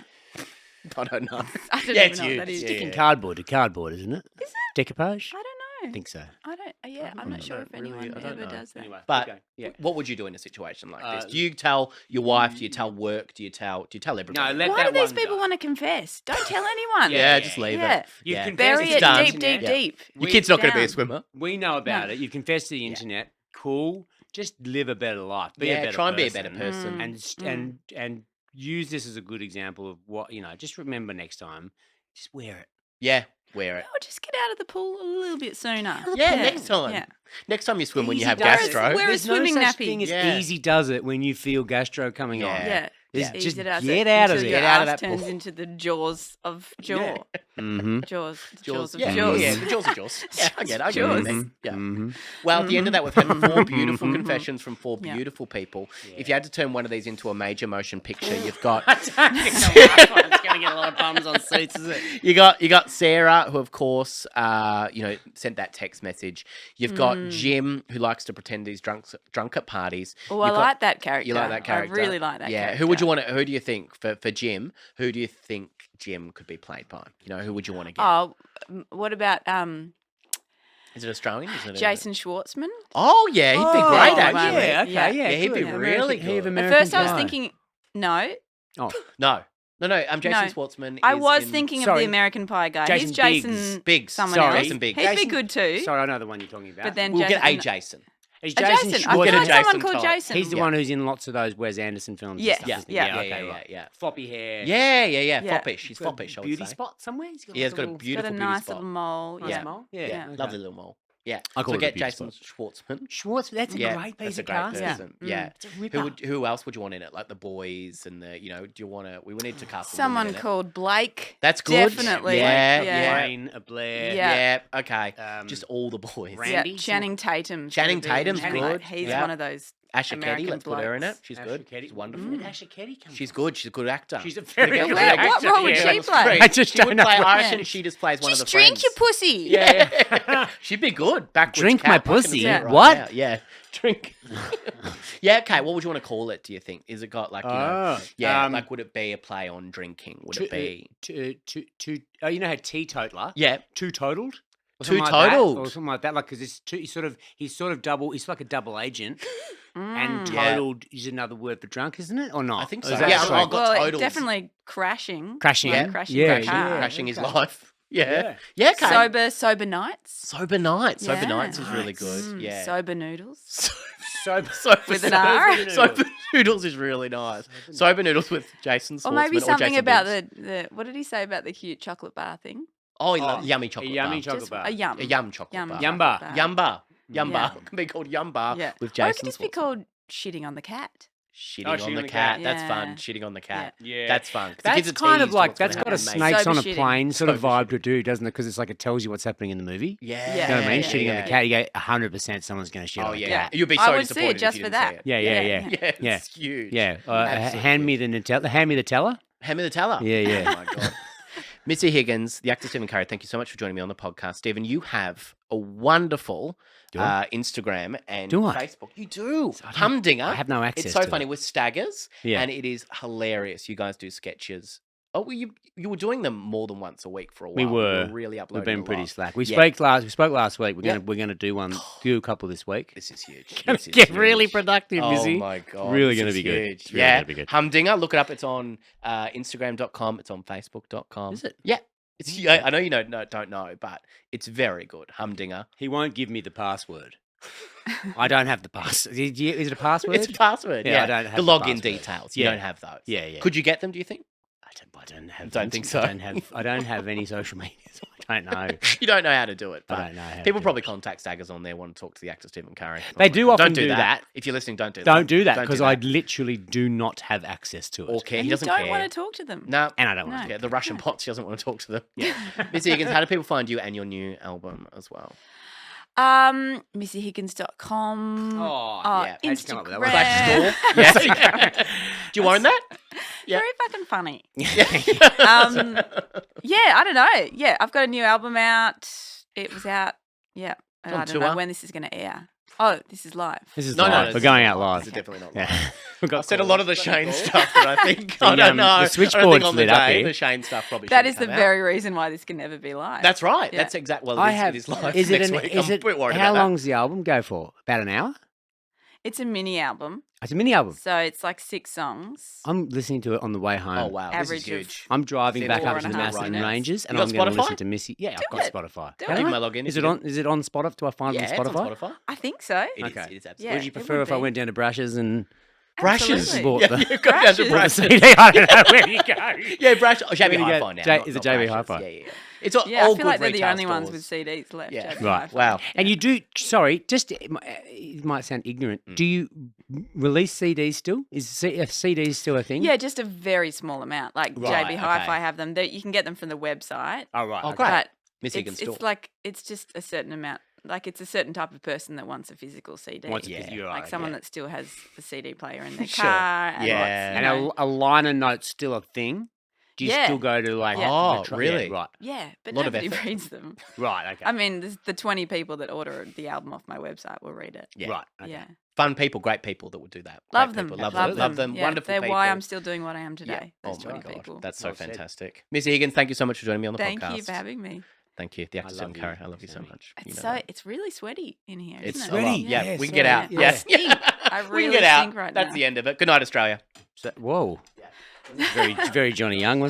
I don't know. I don't Yeah, even it's know what that huge. is. Yeah, Sticking yeah. cardboard to cardboard, isn't it? Is Decoupage? I don't I know. think so. I don't. Yeah, I'm I not sure don't if anyone really- I don't ever know. does that. Anyway, But okay, yeah. what would you do in a situation like this? Uh, Do you tell your wife? Do you tell work? Do you tell everybody? let Why that do these one people go. want to confess? Don't tell anyone. Yeah, Yeah, just yeah, leave yeah. it. You Yeah. can Bury It's it done. deep, deep, Yeah. deep. Your kid's not going to be a Down. swimmer. We know about No. it. You confess to the internet. Cool. Just live a better life. Be a Yeah, better try and be a person. better person. Mm. And use this as a good example of what just remember next time. Just wear it. Yeah, wear it. Or just get out of the pool a little bit sooner. Yeah, next time. Yeah. Next time you swim when you Easy have does it. gastro. Where There's is swimming no such nappy? thing as Yeah. easy does it when you feel gastro coming on. Yeah. Yeah. Just- Ease just it out get out of until there. Your Get out of ass that turns pool. into the jaws of jaw. Mm-hmm. Jaws. The jaws of Yeah, jaws. yeah, the jaws are jaws. Yeah, I get it. I get Jaws. it. Yeah. Mm-hmm. Well, at the end of that, we've had four beautiful Mhm. confessions from four Yeah. beautiful people. Yeah. If you had to turn one of these into a major motion picture, you've got It's going to get a lot of bums on seats, is it? you got Sarah, who of course sent that text message. You've got Mm. Jim, who likes to pretend he's drunk at parties. Oh, I You've got- like that character. You like that character? I really like that Yeah. character. Who would you want? Who do you think for Jim? Who do you think Jim could be played by? Who would you want to get? Oh, what about Is it Australian? Is it Jason Schwartzman? Oh yeah, he'd be Oh, great yeah, actually. Yeah, okay, Yeah. yeah. Yeah, he'd be good. really He of good. At American At first, I was Pie. thinking no. No. I'm Jason No. Schwartzman. I is was in thinking of Sorry. the American Pie guy. Jason He's Jason. Biggs. Biggs. Someone Sorry. else. Jason Biggs. He'd be Jason- good too. Sorry, I know the one you're talking about. But then We'll get a Jason. Jason. He's A Jason Jason. We'll I get feel a like someone Jason called type. Jason. He's the Yeah. one who's in lots of those Wes Anderson films. Yeah, and stuff, yeah, isn't he? yeah. Yeah. Floppy hair. Yeah. Yeah. Foppish. He's Got a foppish, I would beauty say. spot somewhere. He's Yeah, he's got a little- beautiful Got a beauty nice spot. little mole. nice Yeah. mole. Yeah. okay. Lovely little mole. Yeah. I call So it a get beauty Jason Schwartzman. Schwartz. That's a Yeah, great that's piece a of great casting. person. Yeah. Yeah. It's a ripper. Who else would you want in it? Like the boys and the do you want to? We would need to cast a woman Someone in it. called Blake. That's good. Definitely. Yeah. Yeah. Wayne, a Blair. Yeah. Yeah. Okay. Um, Just all the boys. Randy? Yeah, Channing Tatum. Channing Tatum's good. He's Yeah. one of those. Asha Ketty, American let's put her in it. blokes. She's Asha good. Ketty. She's wonderful. Where did Asha Ketty come She's from? good. She's a good actor. She's a very Yeah, good what actor. role would yeah. she play? I just She don't would know. play. I Yeah. reckon she just plays one of the Just drink friends. your pussy. Yeah, she'd be good. Backwards Drink cat, my I can pussy? see it right What? now. Yeah, drink. Yeah, okay. What would you want to call it? Do you think? Is it got like like would it be a play on drinking? Would it be Oh, you know how teetotaler? yeah? Two totaled. Two-totaled. Or something like that. Like because it's two. He's sort of double. He's like a double agent. And Mm. Yeah. totaled is another word for drunk, isn't it? Or not? I think Or so. is that Yeah, straight? I've got Well, totals. definitely crashing. Crashing. Yeah. Crashing Yeah, the car. crashing his okay. life. Yeah, Yeah. yeah. Okay. Sober nights. Sober nights. Sober Yeah. nights is really Nice. good. Mm, Yeah. Sober noodles. Sober. With an R? Sober noodles is really nice. Sober noodles with Jason Schwartzman Or maybe or something Jason about Biggs. the what did he say about the cute chocolate bar thing? Oh, he Oh, loves yummy chocolate a yummy bar. chocolate Just bar. a yum. A yum chocolate Yum bar. Yum chocolate bar. Yumbar. Yumbar. Yeah. It can be called Yumbar Yeah. with Or it Jason could just be Schwartzman. called shitting on the cat. Shitting Oh, on the cat. That's fun. Yeah. Shitting on the cat. Yeah. That's fun. 'Cause it That's gives a kind of tease to like what's that's gonna got a happen, mate. snakes on a Sober shitting. plane sort of Sober vibe to do, doesn't it? Because it's like it tells you what's happening in the movie. Yeah. You know what I mean? Yeah, Shitting on yeah. the cat, you go 100% someone's going to shit Oh on the yeah. cat. You'd be I so would see it disappointed just if you for didn't see that. it. Yeah, yeah, yeah. Yeah, Yeah. it's huge. Yeah, Absolutely hand me the teller. Hand me the teller. Hand me the teller. Yeah, yeah. Oh my god. Missy Higgins, the actor Stephen Curry, thank you so much for joining me on the podcast. Stephen, you have a wonderful Do I? Instagram and Do I? Facebook. You do. I don't- Humdinger. I have no access. It's so to funny It. with Staggers, Yeah. and it is hilarious. You guys do sketches. Oh, well, you were doing them more than once a week for a while. We were. really We've uploading. been a pretty lot. slack. We Yeah. spoke last week. Yeah. We're gonna do a couple this week. This is huge. Gonna This is get really huge. productive, Oh Missy. my god! Really this gonna is be good. huge. It's really Yeah, gonna be good. Humdinger. Look it up. It's on Instagram.com. It's on Facebook.com. Is it? Yeah. It's. I know you don't know, but it's very good. Humdinger. He won't give me the password. I don't have the pass. Is it a password? It's a password. Yeah, Yeah, I don't have the the login password. details. You Yeah. don't have those. Yeah, yeah. Could you get them? Do you think? I don't have. Don't think so. I don't have any social media. So I don't know. You don't know how to do it. I But don't know how to people do probably it. contact Staggers on there, want to talk to the actor Stephen Curry. They do often Don't do do that. that. If you're listening, don't do that. Don't do that Don't because do I that. literally do not have access to it. Or care. And He you doesn't don't care. want to talk to them. No. And I don't want No. to. Yeah, the Russian bots, he doesn't want to talk to them. Yeah. Missy Higgins, how do people find you and your new album as well? MissyHiggins.com. Oh, yeah. How'd you come up with that Instagram. one? Slash store. Yeah. Do you own that? Yeah. Very fucking funny. Yeah. Yeah, I don't know. Yeah, I've got a new album out. It was out. Yeah. And On I don't tour? know when this is going to air. Oh, this is live. This is No, no, live. this We're is going not out live. This is definitely not Yeah. live. We've got I've said a calls. lot of the Shane stuff that I think. The, I don't know. the I don't switchboard's think on the lit up day here. the Shane stuff probably That should is the come out. very reason why this can never be live. That's right. Yeah. That's exactly. Well, I it have. is live Is it next an? week. Is I'm it? a bit worried How about that. long does the album go for? About an hour? It's a mini album. It's a mini album. So it's like 6 songs. I'm listening to it on the way home. Oh wow, Average this is of- huge. I'm driving It's back up 4 to and the a half Mountain minutes. Ranges, and You I'm got going to Spotify? listen to Missy. Yeah, I've Do got it. Spotify. Do Can Give I? my login. Is it on? Is it on Spotify? Do I find Yeah, it it's on on Spotify? Spotify. I think so. It is. Okay. It is Yeah, absolutely. Would you it prefer would if I be. went down to Brashes and Brashes. Absolutely. bought Yeah, the, you go down to Brashes. bought the Brashes. CD? I don't know where you go. Yeah, Brash. Oh, JB Where do you Hi-Fi go? now. J- not- is it not JB Brashes. Hi-Fi? Yeah, yeah. It's all, Yeah, all I feel good like they're the retail only ones with stores. CDs left. Yeah. JB Right. Hi-Fi. Wow. And you do. Sorry, just it might sound ignorant. Do you release CDs still? Is CDs still a thing? Yeah, just a very small amount. Like Right, JB Hi-Fi okay. have them. You can get them from the website. Oh right. Oh, okay. great. But Miss Higgins it's store. like it's just a certain amount. Like it's a certain type of person that wants a physical CD. Once Yeah. you're Like right, someone yeah. that still has a CD player in their Sure. car. And Yeah. wants, And a liner note's still a thing. Do you Yeah. still go to like? Yeah. Oh, the really? Yeah, right. yeah, but Lot of nobody effort. reads them. Right. Okay. I mean, the 20 people that order the album off my website will read it. Yeah. Right. Okay. Yeah. Fun people, great people that would do that. Love Great them. people. Love them. Yeah, Wonderful they're people. why I'm still doing what I am Yeah. today. Oh Those my 20 god, people. that's so Well said. fantastic. Missy Higgins, thank you so much for joining me on the Thank podcast. you for having me. Thank you. The actor love Stephen you, Curry. I love you so Sammy. much. You It's know that. it's really sweaty in here. It's isn't so it? sweaty. Yeah, Yeah, we can so get out. yeah. Yeah. I stink. I we can really get out. stink right That's now. the end of it. Good night, Australia. So, whoa. Very, very Johnny Young, wasn't it?